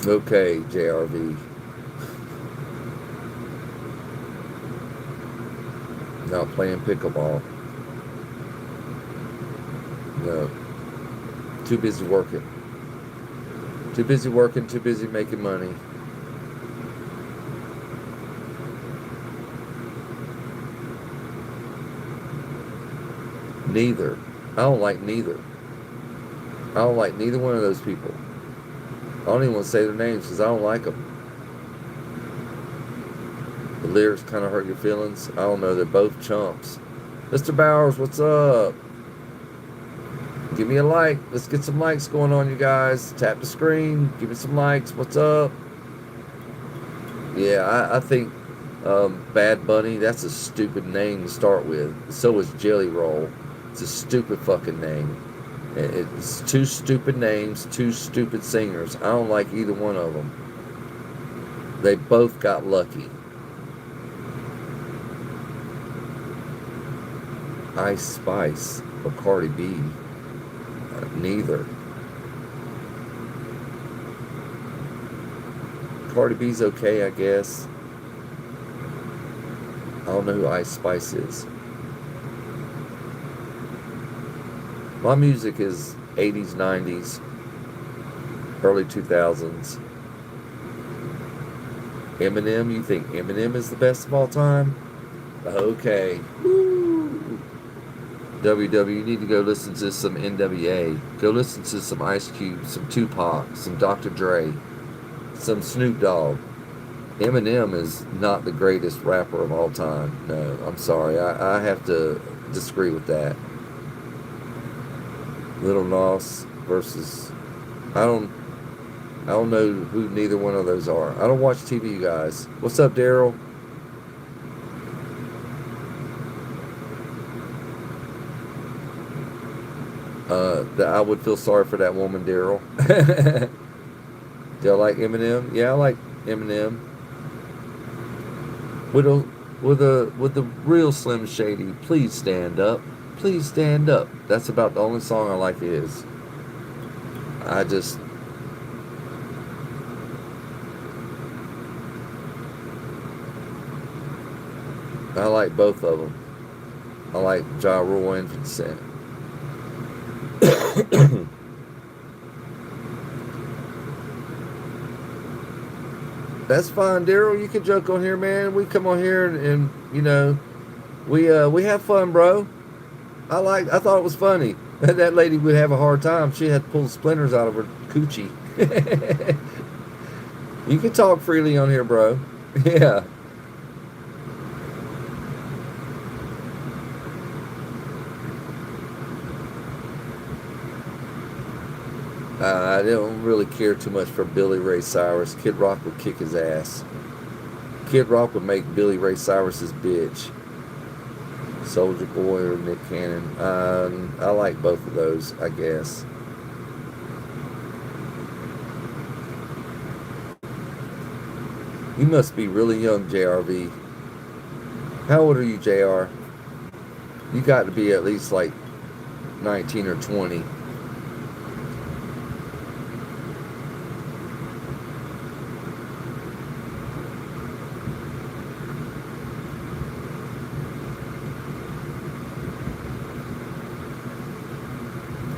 Okay, JRV. Not playing pickleball. No. Too busy working. Too busy working, too busy making money. Neither. I don't like neither. I don't like neither one of those people. I don't even want to say their names because I don't like them. The lyrics kind of hurt your feelings. I don't know. They're both chumps. Mr. Bowers, what's up? Give me a like. Let's get some likes going on, you guys. Tap the screen. Give me some likes. What's up? Yeah, I think Bad Bunny, that's a stupid name to start with. So is Jelly Roll. It's a stupid fucking name. It's two stupid names, two stupid singers. I don't like either one of them. They both got lucky. Ice Spice or Cardi B. Neither. Cardi B's okay, I guess. I don't know who Ice Spice is. My music is 80s, 90s, early 2000s. Eminem, you think Eminem is the best of all time? Okay. Woo. WW, you need to go listen to some NWA. Go listen to some Ice Cube, some Tupac, some Dr. Dre, some Snoop Dogg. Eminem is not the greatest rapper of all time. No, I'm sorry. I have to disagree with that. Little Nas versus I don't I don't know who neither one of those are. I don't watch TV, guys. What's up, Daryl? I would feel sorry for that woman, Daryl. Do I like Eminem? Yeah, I like Eminem. With a with the real Slim Shady. Please stand up. Please stand up. That's about the only song I like his. I just I like both of them. I like Ja Rule and Consent. That's fine, Daryl. You can joke on here, man. We come on here and you know we have fun, bro. I thought it was funny. That lady would have a hard time. She had to pull splinters out of her coochie. You can talk freely on here, bro. Yeah. I don't really care too much for Billy Ray Cyrus. Kid Rock would kick his ass. Kid Rock would make Billy Ray Cyrus his bitch. Soldier Boy or Nick Cannon. I like both of those, I guess. You must be really young, JRV. How old are you, JR? You got to be at least like 19 or 20.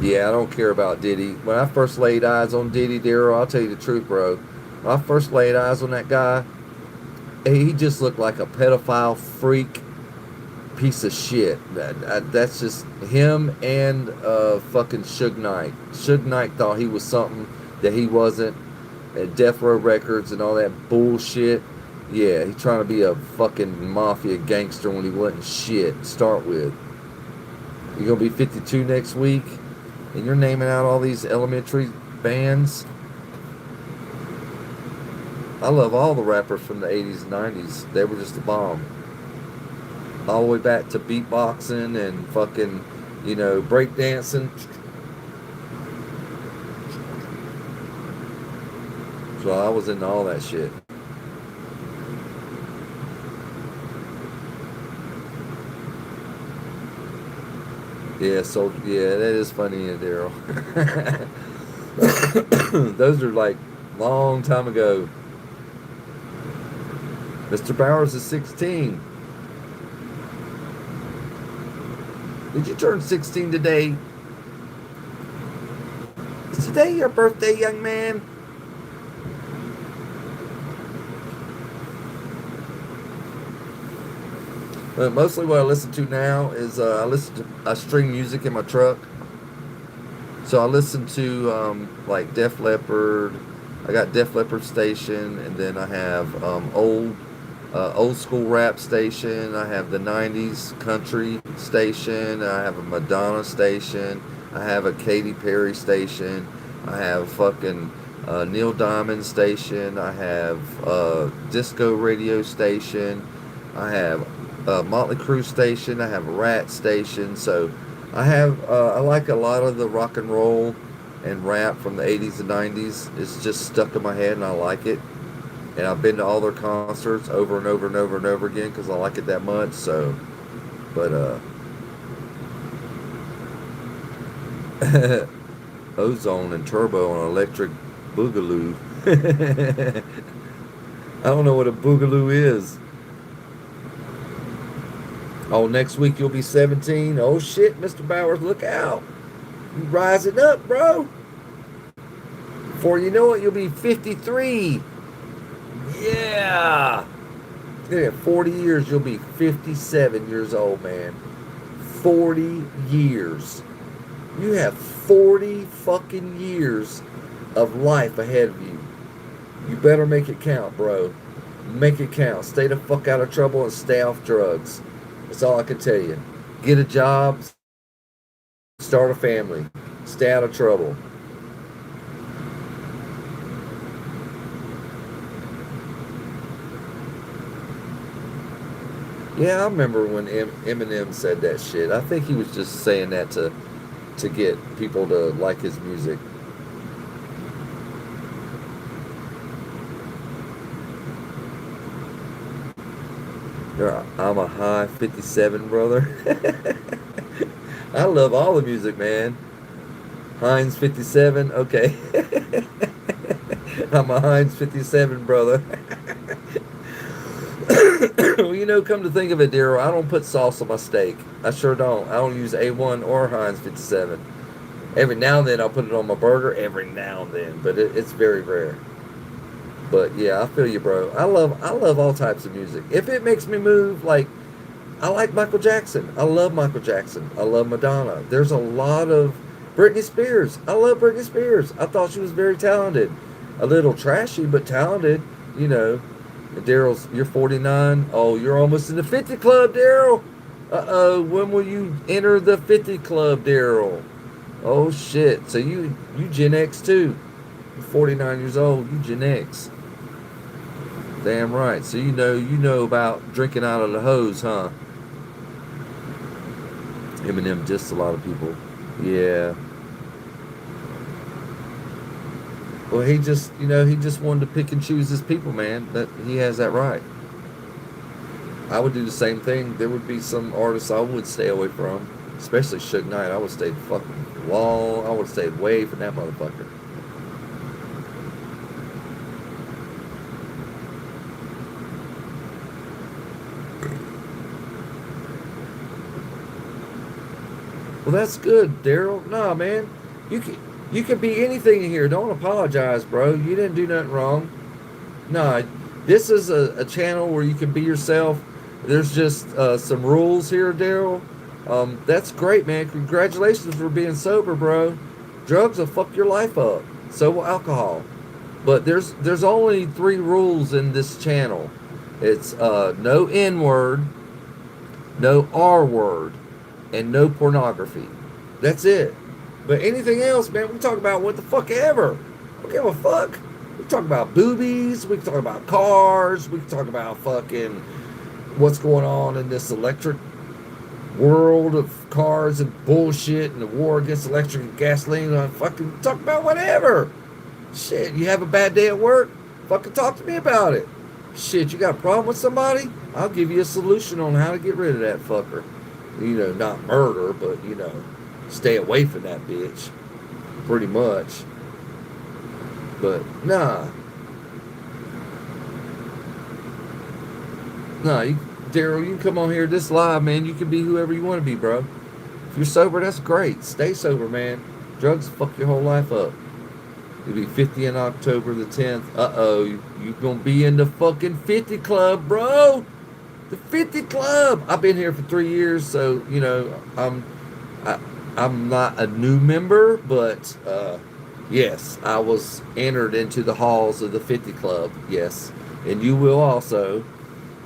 Yeah, I don't care about Diddy. When I first laid eyes on Diddy, Daryl, I'll tell you the truth, bro. When I first laid eyes on that guy, he just looked like a pedophile freak piece of shit. That's just him and fucking Suge Knight. Suge Knight thought he was something that he wasn't. At Death Row Records and all that bullshit. Yeah, he's trying to be a fucking mafia gangster when he wasn't shit to start with. You're gonna be 52 next week, and you're naming out all these elementary bands. I love all the rappers from the 80s and 90s. They were just a bomb. All the way back to beatboxing and fucking, breakdancing. So I was into all that shit. Yeah, so yeah, that is funny, Daryl. Those are like long time ago. Mr. Bowers is 16. Did you turn 16 today? Is today your birthday, young man? But mostly what I listen to now is I stream music in my truck. So I listen to like Def Leppard. I got Def Leppard station, and then I have old school rap station. I have the '90s country station. I have a Madonna station. I have a Katy Perry station. I have fucking Neil Diamond station. I have disco radio station. I have Motley Crue station. I have a Rat station. So I like a lot of the rock and roll and rap from the 80s and 90s. It's just stuck in my head and I like it. And I've been to all their concerts over and over and over and over again because I like it that much. So, but Ozone and Turbo on Electric Boogaloo. I don't know what a Boogaloo is. Oh, next week you'll be 17. Oh shit, Mr. Bowers, look out. You rising up, bro. Before you know it, you'll be 53. Yeah. Yeah, 40 years, you'll be 57 years old, man. 40 years. You have 40 fucking years of life ahead of you. You better make it count, bro. Make it count. Stay the fuck out of trouble and stay off drugs. That's all I can tell you. Get a job, start a family, stay out of trouble. Yeah, I remember when Eminem said that shit. I think he was just saying that to get people to like his music. I'm a high 57 brother. I love all the music, man. Heinz 57. Okay. I'm a Heinz 57 brother. Well, come to think of it, Daryl, I don't put sauce on my steak. I sure don't. I don't use A1 or Heinz 57. Every now and then I'll put it on my burger. Every now and then, but it's very rare. But yeah, I feel you, bro. I love all types of music. If it makes me move, like I like Michael Jackson. I love Michael Jackson. I love Madonna. There's a lot of Britney Spears. I love Britney Spears. I thought she was very talented. A little trashy, but talented. You know, Daryl's, you're 49. Oh, you're almost in the 50 club, Daryl. Uh-oh. When will you enter the 50 club, Daryl? Oh, shit. So you Gen X, too. You're 49 years old. You Gen X. Damn right. So you know about drinking out of the hose, huh? Eminem dissed a lot of people. Yeah. Well, he just wanted to pick and choose his people, man. That he has that right. I would do the same thing. There would be some artists I would stay away from, especially Suge Knight. I would stay fucking long. I would stay away from that motherfucker. Well, that's good, Daryl. Nah, man, you can you can be anything in here. Don't apologize, bro. You didn't do nothing wrong. Nah, this is a channel where you can be yourself. There's just some rules here, Daryl. That's great, man. Congratulations for being sober, bro. Drugs will fuck your life up. So will alcohol. But there's only three rules in this channel. It's no N word, no R word, and no pornography. That's it. But anything else, man, we talk about what the fuck ever. I don't give a fuck. We talk about boobies. We can talk about cars. We can talk about fucking what's going on in this electric world of cars and bullshit and the war against electric and gasoline. I fucking talk about whatever. Shit, you have a bad day at work? Fucking talk to me about it. Shit, you got a problem with somebody? I'll give you a solution on how to get rid of that fucker. Not murder, but stay away from that bitch. Pretty much. But nah, nah, Daryl, you can come on here this live, man. You can be whoever you want to be, bro. If you're sober, that's great. Stay sober, man. Drugs fuck your whole life up. You'll be 50 in October the 10th. Uh-oh, you gonna be in the fucking 50 club, bro. The 50 club. I've been here for 3 years, so I, I'm not a new member, but yes, I was entered into the halls of the 50 club. Yes, and you will also.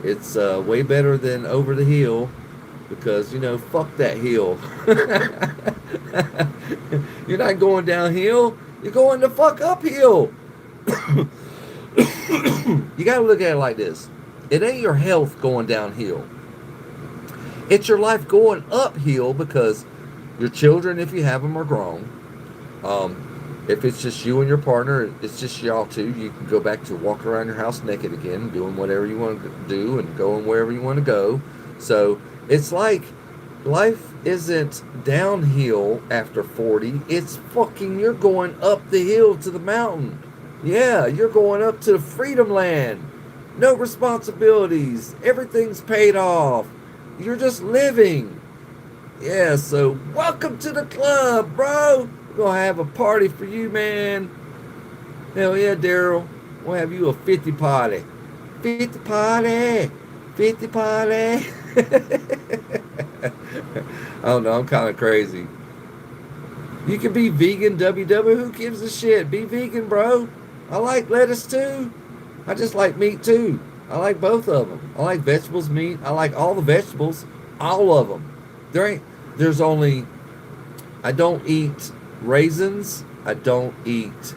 It's way better than over the hill because fuck that hill. You're not going downhill. You're going the fuck uphill. You got to look at it like this. It ain't your health going downhill. It's your life going uphill because your children, if you have them, are grown. If it's just you and your partner, it's just y'all two. You can go back to walking around your house naked again, doing whatever you want to do and going wherever you want to go. So it's like life isn't downhill after 40. It's fucking, you're going up the hill to the mountain. Yeah, you're going up to freedom land. No responsibilities. Everything's paid off. You're just living. Yeah, so welcome to the club, bro. We're gonna have a party for you, man. Hell yeah, Daryl. We'll have you a 50 party. 50 party. 50 party. I don't know, I'm kind of crazy. You can be vegan, WW. Who gives a shit? Be vegan, bro. I like lettuce too. I just like meat too. I like both of them. I like vegetables, meat. I like all the vegetables, all of them. There's only, I don't eat raisins. I don't eat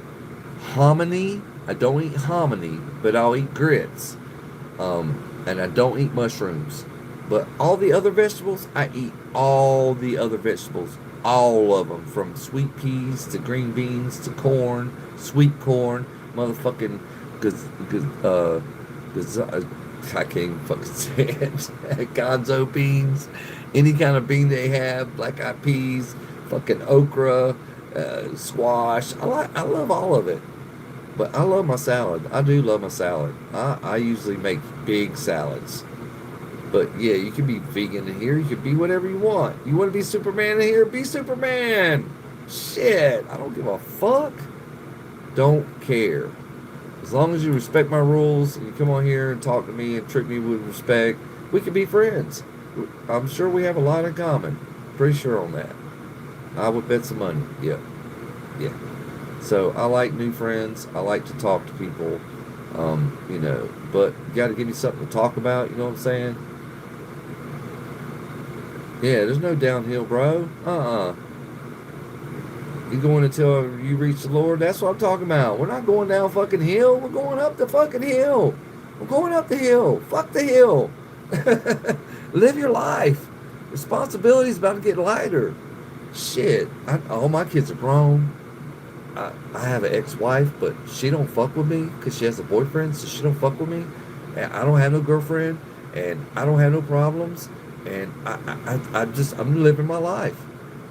hominy. I don't eat hominy, but I'll eat grits. And I don't eat mushrooms. But all the other vegetables, I eat all the other vegetables. All of them. From sweet peas to green beans to corn, sweet corn, motherfucking gaz, gaz, I can't even fucking say it. Gonzo beans, any kind of bean they have, black eyed peas, fucking okra, squash. I love all of it. But I love my salad. I do love my salad. I usually make big salads. But yeah, you can be vegan in here. You can be whatever you want. You want to be Superman in here? Be Superman. Shit, I don't give a fuck. Don't care. As long as you respect my rules and you come on here and talk to me and treat me with respect, we can be friends. I'm sure we have a lot in common. Pretty sure on that. I would bet some money. Yeah. Yeah. So I like new friends. I like to talk to people. But you got to give me something to talk about. You know what I'm saying? Yeah, there's no downhill, bro. You going until you reach the Lord? That's what I'm talking about. We're not going down fucking hill. We're going up the fucking hill. We're going up the hill. Fuck the hill. Live your life. Responsibility's about to get lighter. Shit. All my kids are grown. I have an ex-wife, but she don't fuck with me because she has a boyfriend, so she don't fuck with me. And I don't have no girlfriend, and I don't have no problems. And I'm living my life.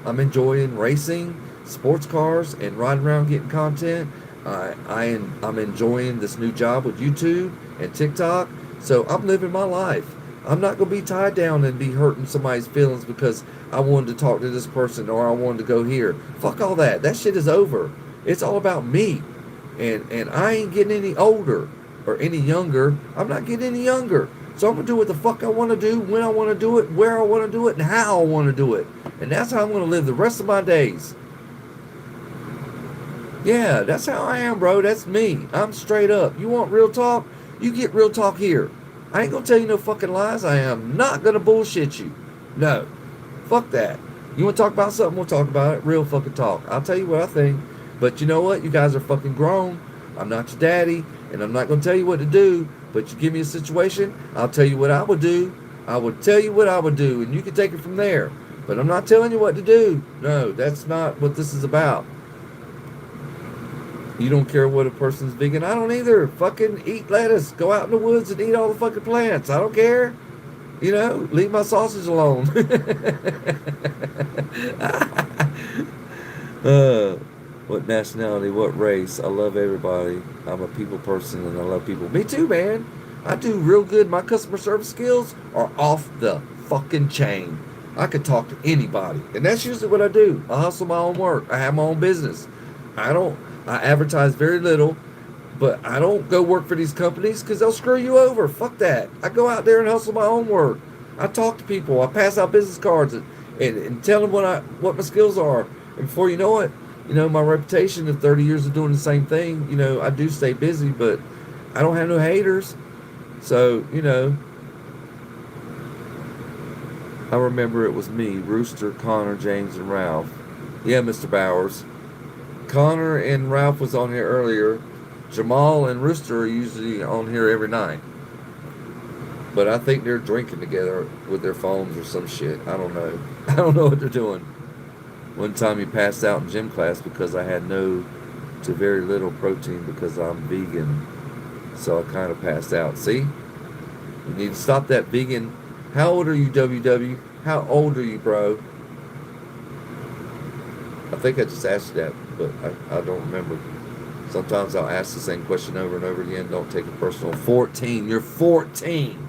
I'm enjoying racing, sports cars, and riding around getting content. I'm enjoying this new job with YouTube and TikTok. So I'm living my life. I'm not going to be tied down and be hurting somebody's feelings because I wanted to talk to this person or I wanted to go here. Fuck all that. That shit is over. It's all about me. And I ain't getting any older or any younger. I'm not getting any younger. So I'm going to do what the fuck I want to do, when I want to do it, where I want to do it, and how I want to do it. And that's how I'm going to live the rest of my days. Yeah, that's how I am, bro. That's me. I'm straight up. You want real talk? You get real talk here. I ain't going to tell you no fucking lies. I am not going to bullshit you. No. Fuck that. You want to talk about something? We'll talk about it. Real fucking talk. I'll tell you what I think. But you know what? You guys are fucking grown. I'm not your daddy. And I'm not going to tell you what to do. But you give me a situation, I'll tell you what I would do. I would tell you what I would do, and you can take it from there. But I'm not telling you what to do. No, that's not what this is about. You don't care what a person's vegan. I don't either. Fucking eat lettuce. Go out in the woods and eat all the fucking plants. I don't care. You know, leave my sausage alone. What nationality, what race? I love everybody. I'm a people person and I love people. Me too, man. I do real good. My customer service skills are off the fucking chain. I could talk to anybody. And that's usually what I do. I hustle my own work. I have my own business. I advertise very little, but I don't go work for these companies because they'll screw you over. Fuck that. I go out there and hustle my own work. I talk to people. I pass out business cards and tell them what my skills are. And before you know it, my reputation of 30 years of doing the same thing, I do stay busy, but I don't have no haters. So, I remember it was me, Rooster, Connor, James, and Ralph. Yeah, Mr. Bowers. Connor and Ralph was on here earlier. Jamal and Rooster are usually on here every night. But I think they're drinking together with their phones or some shit. I don't know. I don't know what they're doing. One time he passed out in gym class because I had no to very little protein because I'm vegan. So I kind of passed out. See? You need to stop that vegan. How old are you, WW? How old are you, bro? I think I just asked you that, but I don't remember. Sometimes I'll ask the same question over and over again. Don't take it personal. 14. You're 14.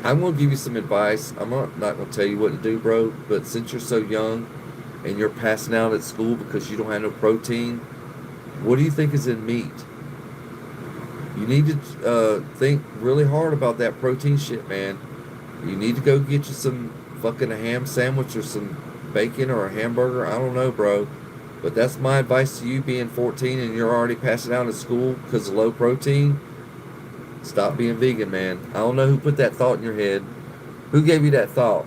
I'm going to give you some advice. I'm not going to tell you what to do, bro. But since you're so young and you're passing out at school because you don't have no protein, what do you think is in meat? You need to think really hard about that protein shit, man. You need to go get you some fucking a ham sandwich or some bacon or a hamburger. I don't know, bro. But that's my advice to you being 14 and you're already passing out at school because of low protein. Stop being vegan, man. I don't know who put that thought in your head. Who gave you that thought?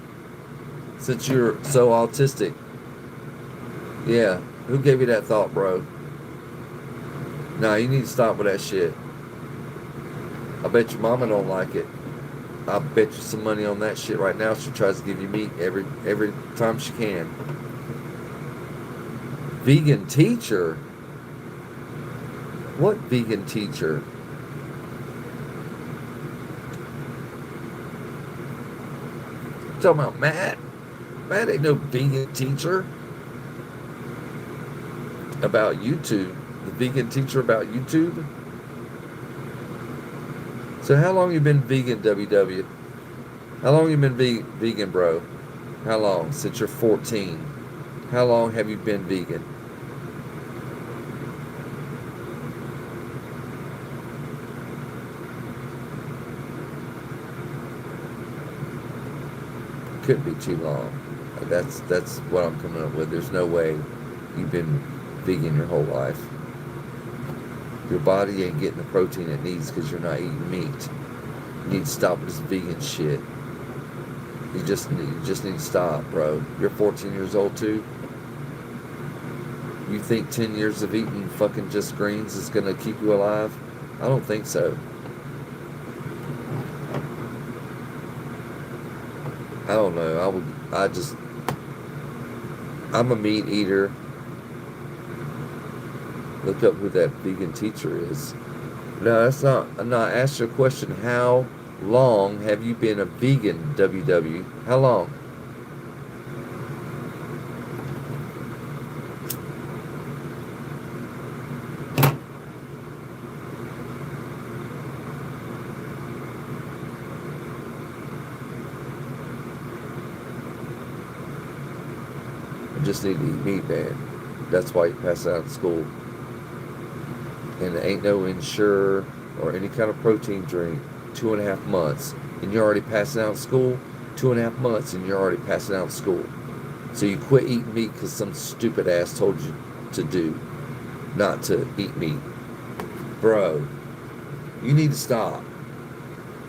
Since you're so autistic. Yeah, who gave you that thought, bro? Nah, you need to stop with that shit. I bet your mama don't like it. I bet you some money on that shit right now. She tries to give you meat every time she can. Vegan teacher? What vegan teacher? You talking about Matt? Matt ain't no vegan teacher. About YouTube. The vegan teacher about YouTube? So how long you been vegan, WW? How long you been vegan, bro? How long? Since you're 14. How long have you been vegan? Could be too long. That's what I'm coming up with. There's no way you've been vegan your whole life. Your body ain't getting the protein it needs because you're not eating meat. You need to stop with this vegan shit. You just need to stop, bro. You're 14 years old too. You think 10 years of eating fucking just greens is gonna keep you alive? I don't think so. I don't know. I'm a meat eater. Look up who that vegan teacher is. No, that's not. I'm not asking you a question. How long have you been a vegan, WW? How long? I just need to eat meat, man. That's why you pass out in school. And there ain't no Ensure or any kind of protein drink. 2.5 months, and you're already passing out in school. 2.5 months, and you're already passing out in school. So you quit eating meat because some stupid ass told you to do, not to eat meat. Bro, you need to stop.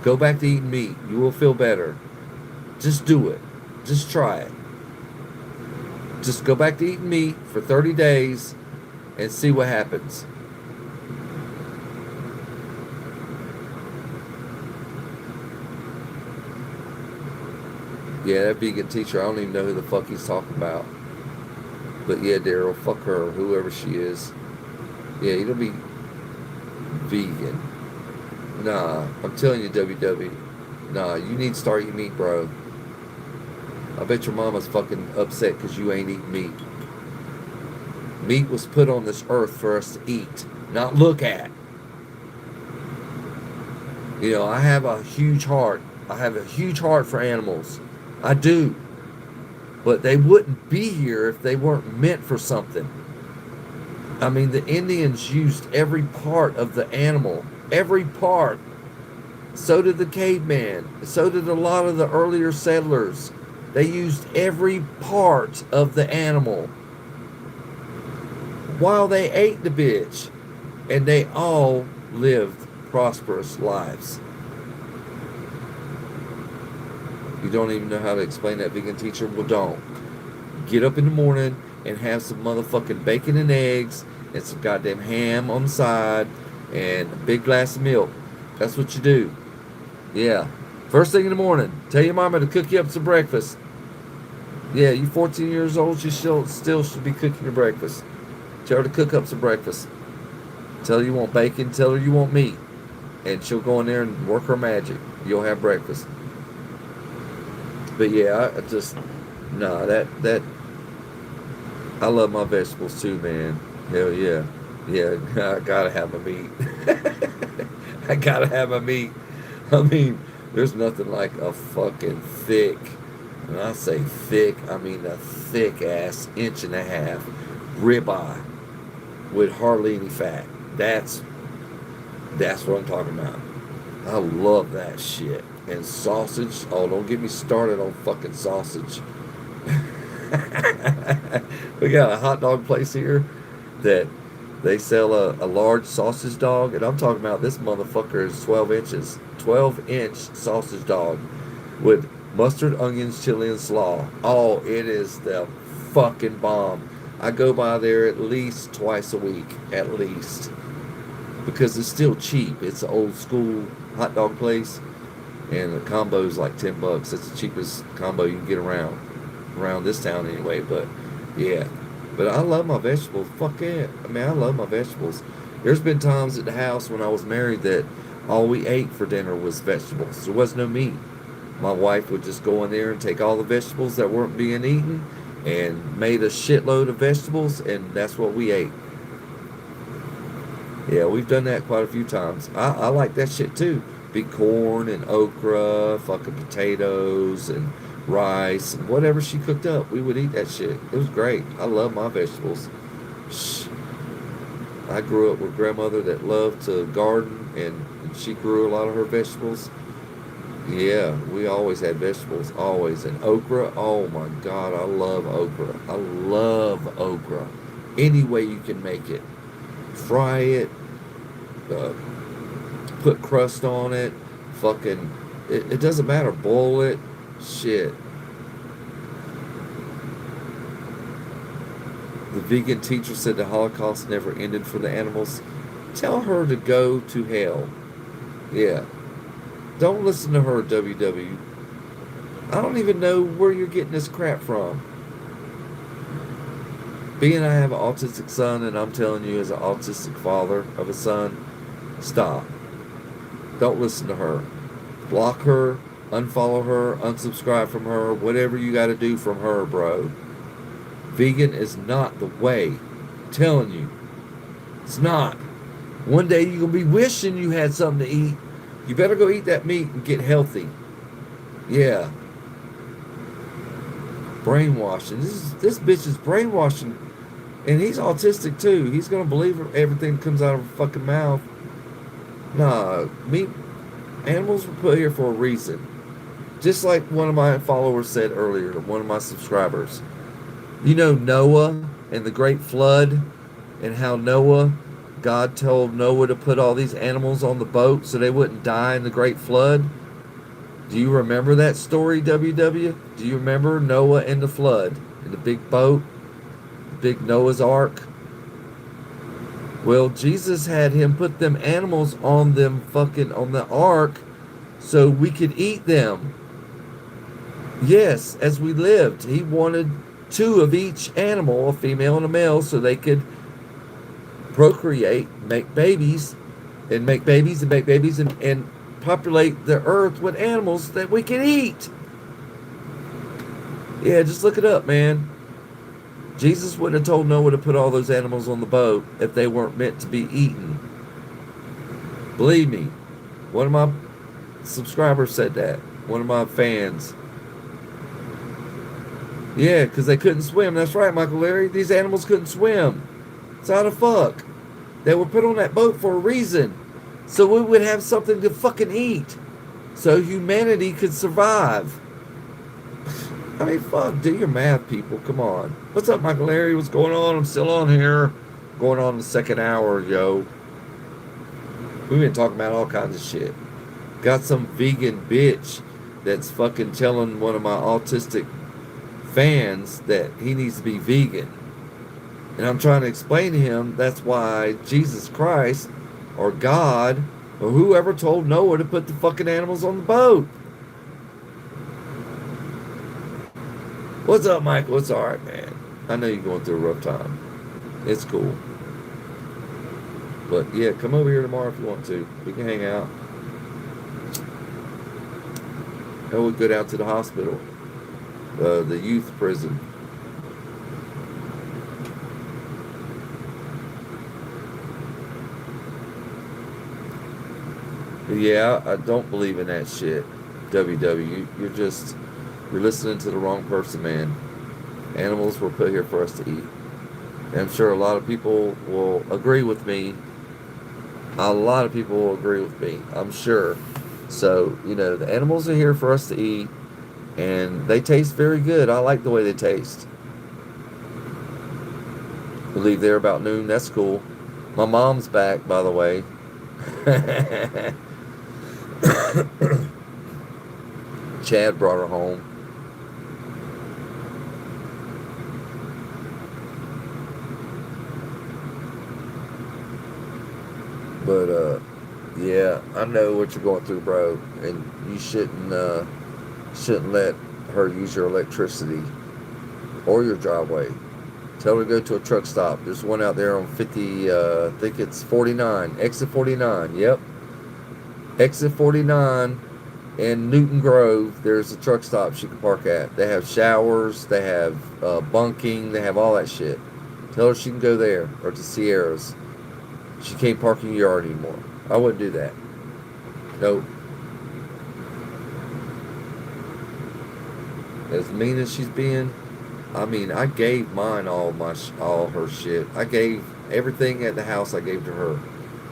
Go back to eating meat. You will feel better. Just do it. Just try it. Just go back to eating meat for 30 days and see what happens. Yeah, that vegan teacher, I don't even know who the fuck he's talking about. But yeah, Daryl, fuck her, whoever she is. Yeah, you don't be vegan. Nah, I'm telling you, WW. Nah, you need to start eating meat, bro. I bet your mama's fucking upset because you ain't eating meat. Meat was put on this earth for us to eat, not look at. You know, I have a huge heart. I have a huge heart for animals. I do. But they wouldn't be here if they weren't meant for something. I mean, the Indians used every part of the animal. Every part. So did the caveman. So did a lot of the earlier settlers. They used every part of the animal while they ate the bitch. And they all lived prosperous lives. You don't even know how to explain that, vegan teacher? Well, don't. Get up in the morning and have some motherfucking bacon and eggs and some goddamn ham on the side and a big glass of milk. That's what you do. Yeah. First thing in the morning, tell your mama to cook you up some breakfast. Yeah, you 14 years old, you still should be cooking your breakfast. Tell her to cook up some breakfast. Tell her you want bacon, tell her you want meat. And she'll go in there and work her magic. You'll have breakfast. But yeah, I just, nah, that, I love my vegetables too, man. Hell yeah. Yeah, I gotta have my meat. I gotta have my meat. I mean, there's nothing like a fucking thick, when I say thick, I mean a thick ass 1.5 inch ribeye with hardly any fat. That's what I'm talking about. I love that shit. And sausage, oh, don't get me started on fucking sausage. We got a hot dog place here that they sell a large sausage dog, and I'm talking about this motherfucker is 12 inches. 12-inch sausage dog with mustard, onions, chili, and slaw. Oh, it is the fucking bomb. I go by there at least twice a week, at least. because it's still cheap. It's an old school hot dog place, and the combo is like $10. That's the cheapest combo you can get around this town anyway. But yeah, but I love my vegetables. Fuck it. I mean, I love my vegetables. There's been times at the house when I was married that all we ate for dinner was vegetables. There was no meat. My wife would just go in there and take all the vegetables that weren't being eaten and made a shitload of vegetables, and that's what we ate. Yeah, we've done that quite a few times. I like that shit too. Big corn and okra, fucking potatoes and rice and whatever she cooked up. We would eat that shit. It was great. I love my vegetables. Shh. I grew up with a grandmother that loved to garden, and she grew a lot of her vegetables. Yeah, we always had vegetables, always. And okra, oh my God, I love okra. I love okra. Any way you can make it. Fry it, uh, put crust on it, fucking, it doesn't matter, boil it, shit. The vegan teacher said the Holocaust never ended for the animals. Tell her to go to hell. Yeah. Don't listen to her, WW. I don't even know where you're getting this crap from. Being I have an autistic son, and I'm telling you as an autistic father of a son, stop. Don't listen to her. Block her, unfollow her, unsubscribe from her, whatever you got to do from her, bro. Vegan is not the way. I'm telling you. It's not. One day you're going to be wishing you had something to eat. You better go eat that meat and get healthy. Yeah. Brainwashing. This bitch is brainwashing. And he's autistic too. He's going to believe everything that comes out of her fucking mouth. Nah, animals were put here for a reason. Just like one of my followers said earlier, one of my subscribers. You know Noah and the great flood, and how God told Noah to put all these animals on the boat so they wouldn't die in the great flood? Do you remember that story, WW? Do you remember Noah and the flood in the big boat, the big Noah's Ark? Well, Jesus had him put them animals on the ark so we could eat them. Yes, as we lived. He wanted 2 of each animal, a female and a male, so they could procreate, make babies, and populate the earth with animals that we can eat. Yeah, just look it up, man. Jesus wouldn't have told Noah to put all those animals on the boat if they weren't meant to be eaten. Believe me, one of my subscribers said that. One of my fans. Yeah, because they couldn't swim. That's right, Michael Larry. These animals couldn't swim. So how the fuck? They were put on that boat for a reason. So we would have something to fucking eat. So humanity could survive. I mean, fuck, do your math, people. Come on. What's up, Michael Larry? What's going on? I'm still on here. Going on the second hour, yo. We've been talking about all kinds of shit. Got some vegan bitch that's fucking telling one of my autistic fans that he needs to be vegan. And I'm trying to explain to him that's why Jesus Christ or God or whoever told Noah to put the fucking animals on the boat. What's up, Michael? It's all right, man. I know you're going through a rough time. It's cool. But yeah, come over here tomorrow if you want to. We can hang out. Or we'll go down to the hospital, the youth prison. Yeah, I don't believe in that shit. WW, you're listening to the wrong person, man. Animals were put here for us to eat. And I'm sure a lot of people will agree with me. A lot of people will agree with me, I'm sure. So, the animals are here for us to eat. And they taste very good. I like the way they taste. We leave there about noon. That's cool. My mom's back, by the way. Chad brought her home. But yeah, I know what you're going through, bro, and you shouldn't let her use your electricity or your driveway. Tell her to go to a truck stop. There's one out there on 50. I think it's 49, exit 49. Yep, exit 49 in Newton Grove. There's a truck stop she can park at. They have showers. They have bunking. They have all that shit. Tell her she can go there or to Sierra's. She can't park in your yard anymore. I wouldn't do that. Nope. As mean as she's being, I mean, I gave mine all her shit. I gave everything at the house. I gave to her.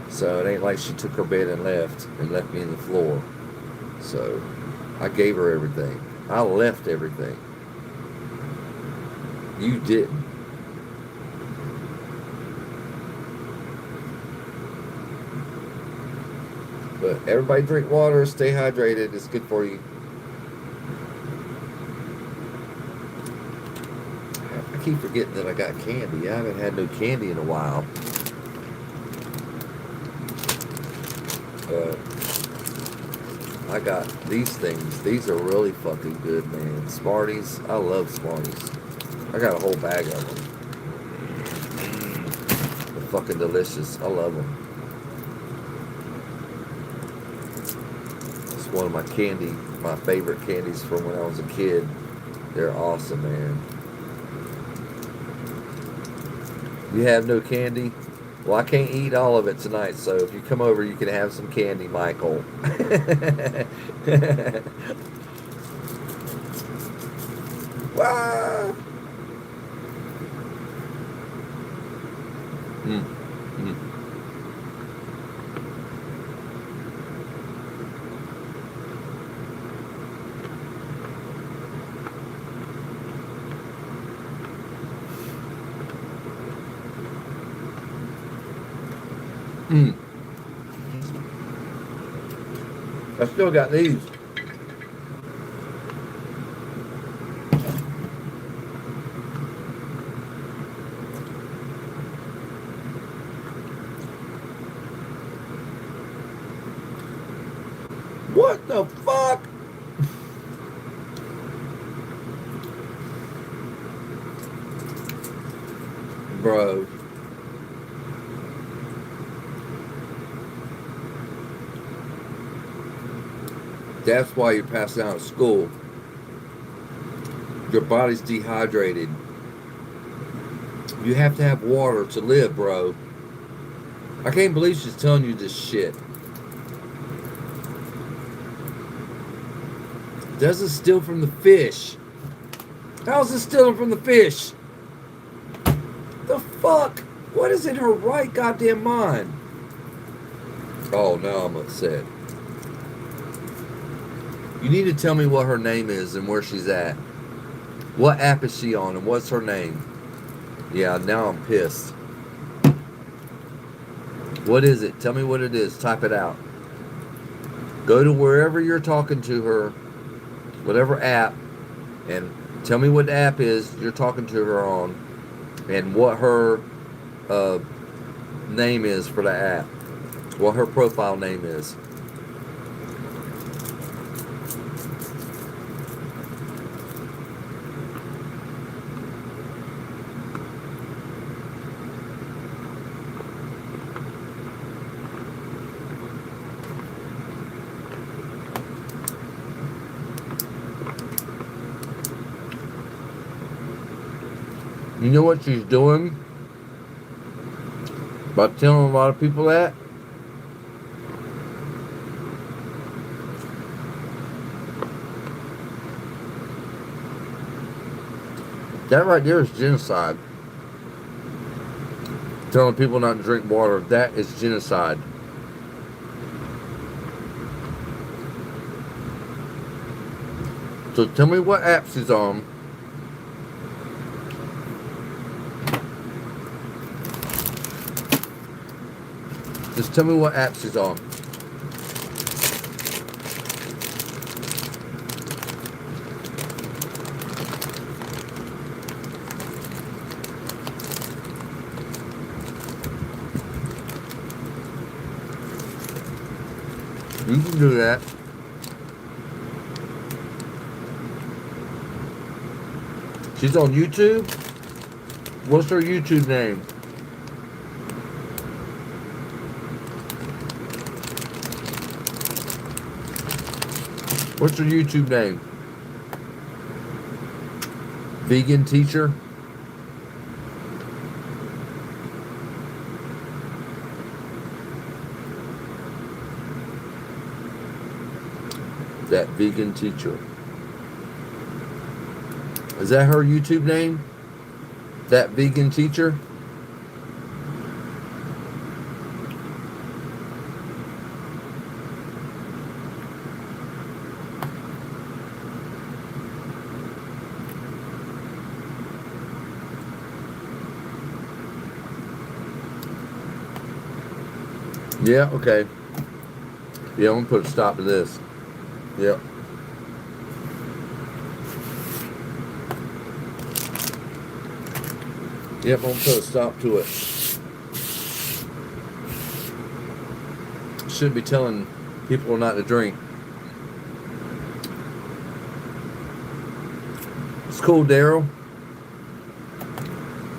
So it ain't like she took her bed and left me in the floor. So I gave her everything. I left everything. You didn't. But everybody drink water, stay hydrated. It's good for you. I keep forgetting that I got candy. I haven't had no candy in a while. I got these things. These are really fucking good, man. Smarties. I love Smarties. I got a whole bag of them. They're fucking delicious. I love them. It's one of my favorite candies from when I was a kid. They're awesome, man. You have no candy? Well, I can't eat all of it tonight, so if you come over, you can have some candy, Michael. Wow. Mm, mm. Mm. I still got these. What the fuck? Bro. That's why you're passing out of school. Your body's dehydrated. You have to have water to live, bro. I can't believe she's telling you this shit. Doesn't steal from the fish. How's it stealing from the fish? The fuck? What is in her right goddamn mind? Oh, now I'm upset. You need to tell me what her name is and where she's at. What app is she on and what's her name? Yeah, now I'm pissed. What is it? Tell me what it is. Type it out. Go to wherever you're talking to her, whatever app, and tell me what app is you're talking to her on and what her name is for the app. What her profile name is. You know what she's doing? By telling a lot of people that? That right there is genocide. Telling people not to drink water, that is genocide. So tell me what app she's on. Just tell me what app she's on. You can do that. She's on YouTube? What's her YouTube name? What's her YouTube name? Vegan Teacher? That Vegan Teacher. Is that her YouTube name? That Vegan Teacher? Yeah, okay. Yeah, I'm gonna put a stop to this. Yep. Yep, I'm gonna put a stop to it. Shouldn't be telling people not to drink. It's cool, Daryl.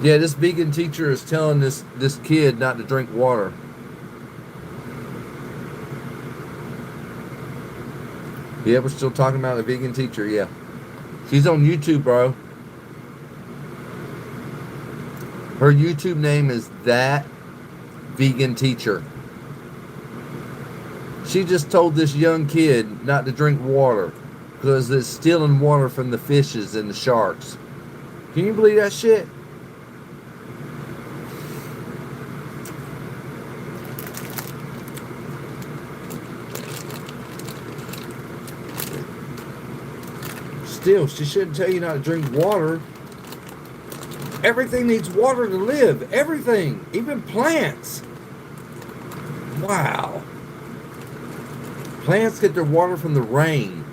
Yeah, this vegan teacher is telling this kid not to drink water. Yeah, we're still talking about the vegan teacher, yeah. She's on YouTube, bro. Her YouTube name is That Vegan Teacher. She just told this young kid not to drink water because it's stealing water from the fishes and the sharks. Can you believe that shit? Still, she shouldn't tell you not to drink water. Everything needs water to live. Everything. Even plants. Wow. Plants get their water from the rain.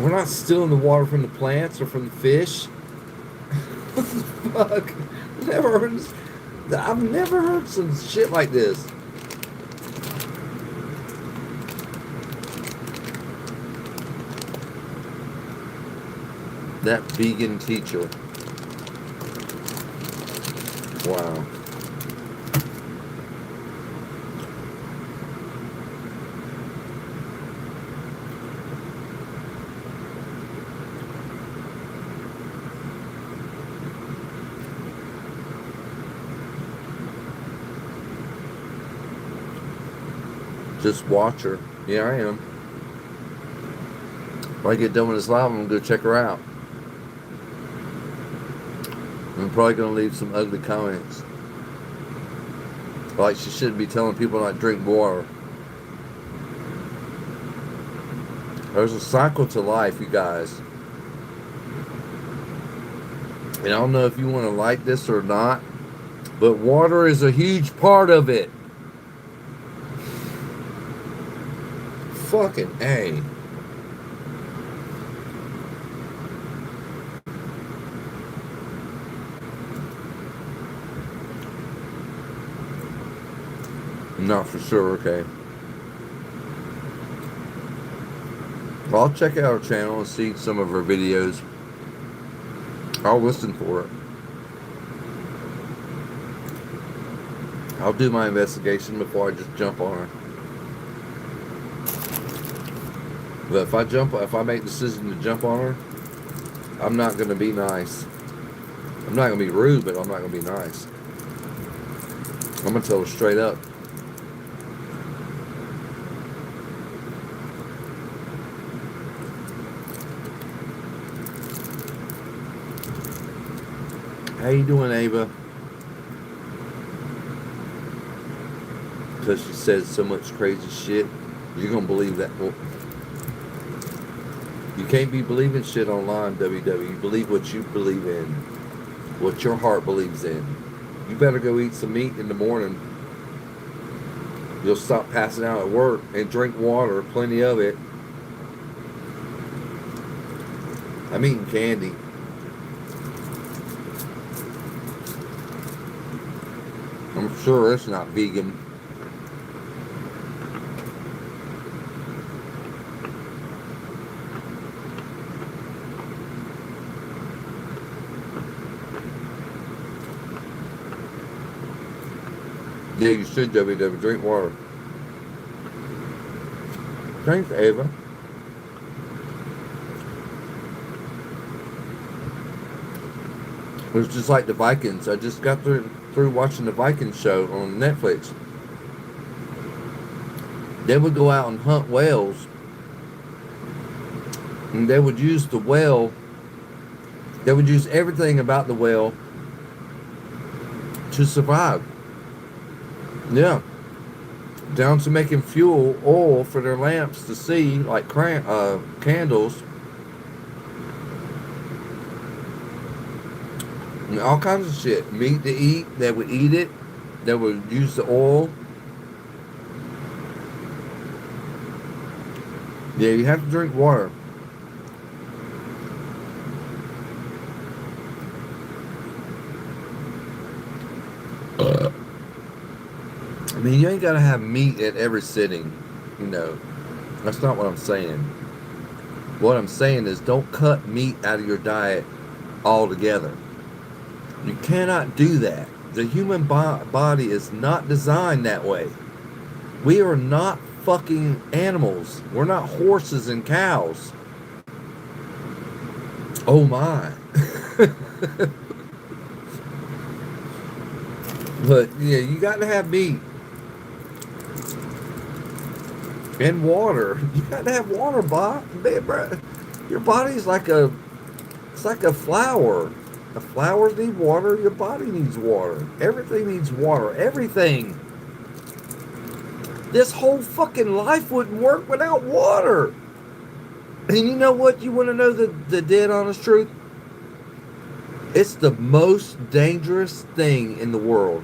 We're not stealing the water from the plants or from the fish. What the fuck? I've never heard some shit like this. That Vegan Teacher. Wow. Just watch her. Yeah, I am. When I get done with this live, I'm going to go check her out. I'm probably going to leave some ugly comments. Like she shouldn't be telling people not to drink water. There's a cycle to life, you guys. And I don't know if you want to like this or not, but water is a huge part of it. Fucking A. Not for sure, okay. Well, I'll check out her channel and see some of her videos. I'll listen for it. I'll do my investigation before I just jump on her. But if I make the decision to jump on her, I'm not going to be nice. I'm not going to be rude, but I'm not going to be nice. I'm going to tell her straight up. How you doing, Ava? Because she says so much crazy shit, you're going to believe that. Well, you can't be believing shit online, WW. You believe what you believe in. What your heart believes in. You better go eat some meat in the morning. You'll stop passing out at work and drink water, plenty of it. I'm eating candy. I'm sure it's not vegan. Yeah, you should, WW. Drink water. Thanks, Ava. It was just like the Vikings. I just got through watching the Vikings show on Netflix. They would go out and hunt whales, and they would use the whale. They would use everything about the whale to survive. Yeah, down to making fuel, oil for their lamps to see, like candles, and all kinds of shit. Meat to eat. They would eat it. They would use the oil. Yeah, you have to drink water. I mean, you ain't gotta have meat at every sitting. You know, that's not what I'm saying. What I'm saying is don't cut meat out of your diet altogether. You cannot do that. The human body is not designed that way. We are not fucking animals. We're not horses and cows. Oh my. But yeah, you got to have meat and water. You got to have water, Bob. Man, bro, your body's like it's like a flower. The flowers need water. Your body needs water. Everything needs water. Everything. This whole fucking life wouldn't work without water. And you know what? You want to know the dead honest truth? It's the most dangerous thing in the world.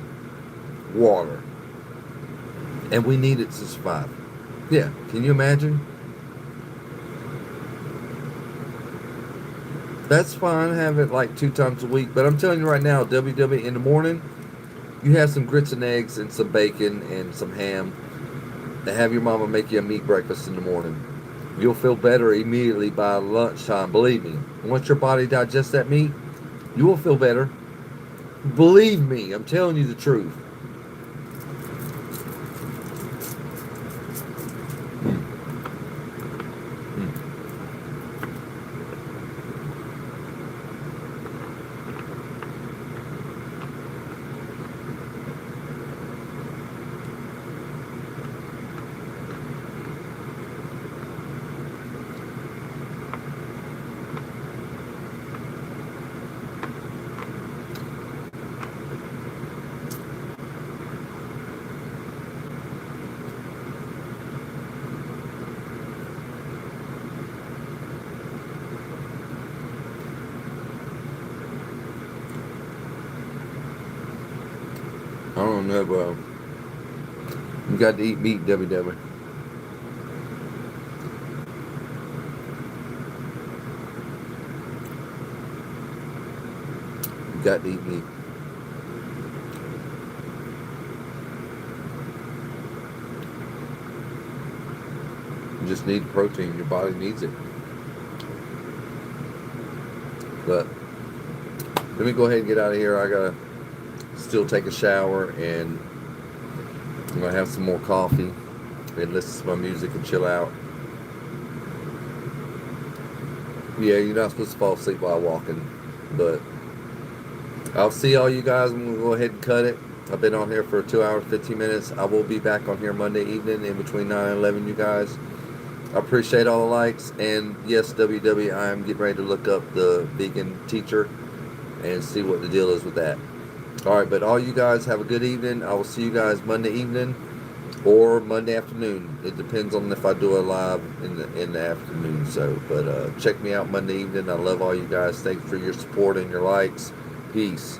Water. And we need it to survive. Yeah, can you imagine? That's fine, have it like 2 times a week. But I'm telling you right now, WW, in the morning, you have some grits and eggs and some bacon and some ham. And have your mama make you a meat breakfast in the morning. You'll feel better immediately by lunchtime. Believe me. Once your body digests that meat, you will feel better. Believe me, I'm telling you the truth. I don't know, bro. You got to eat meat, WW. You got to eat meat. You just need protein. Your body needs it. But let me go ahead and get out of here. I gotta still take a shower, and I'm gonna have some more coffee and listen to my music and chill out. Yeah, you're not supposed to fall asleep while walking, but I'll see all you guys. I'm gonna go ahead and cut it. I've been on here for 2 hours, 15 minutes. I will be back on here Monday evening in between 9 and 11, you guys. I appreciate all the likes. And yes, WW, I am getting ready to look up the vegan teacher and see what the deal is with that. Alright, but all you guys have a good evening. I will see you guys Monday evening or Monday afternoon. It depends on if I do a live in the afternoon. So, but check me out Monday evening. I love all you guys. Thanks for your support and your likes. Peace.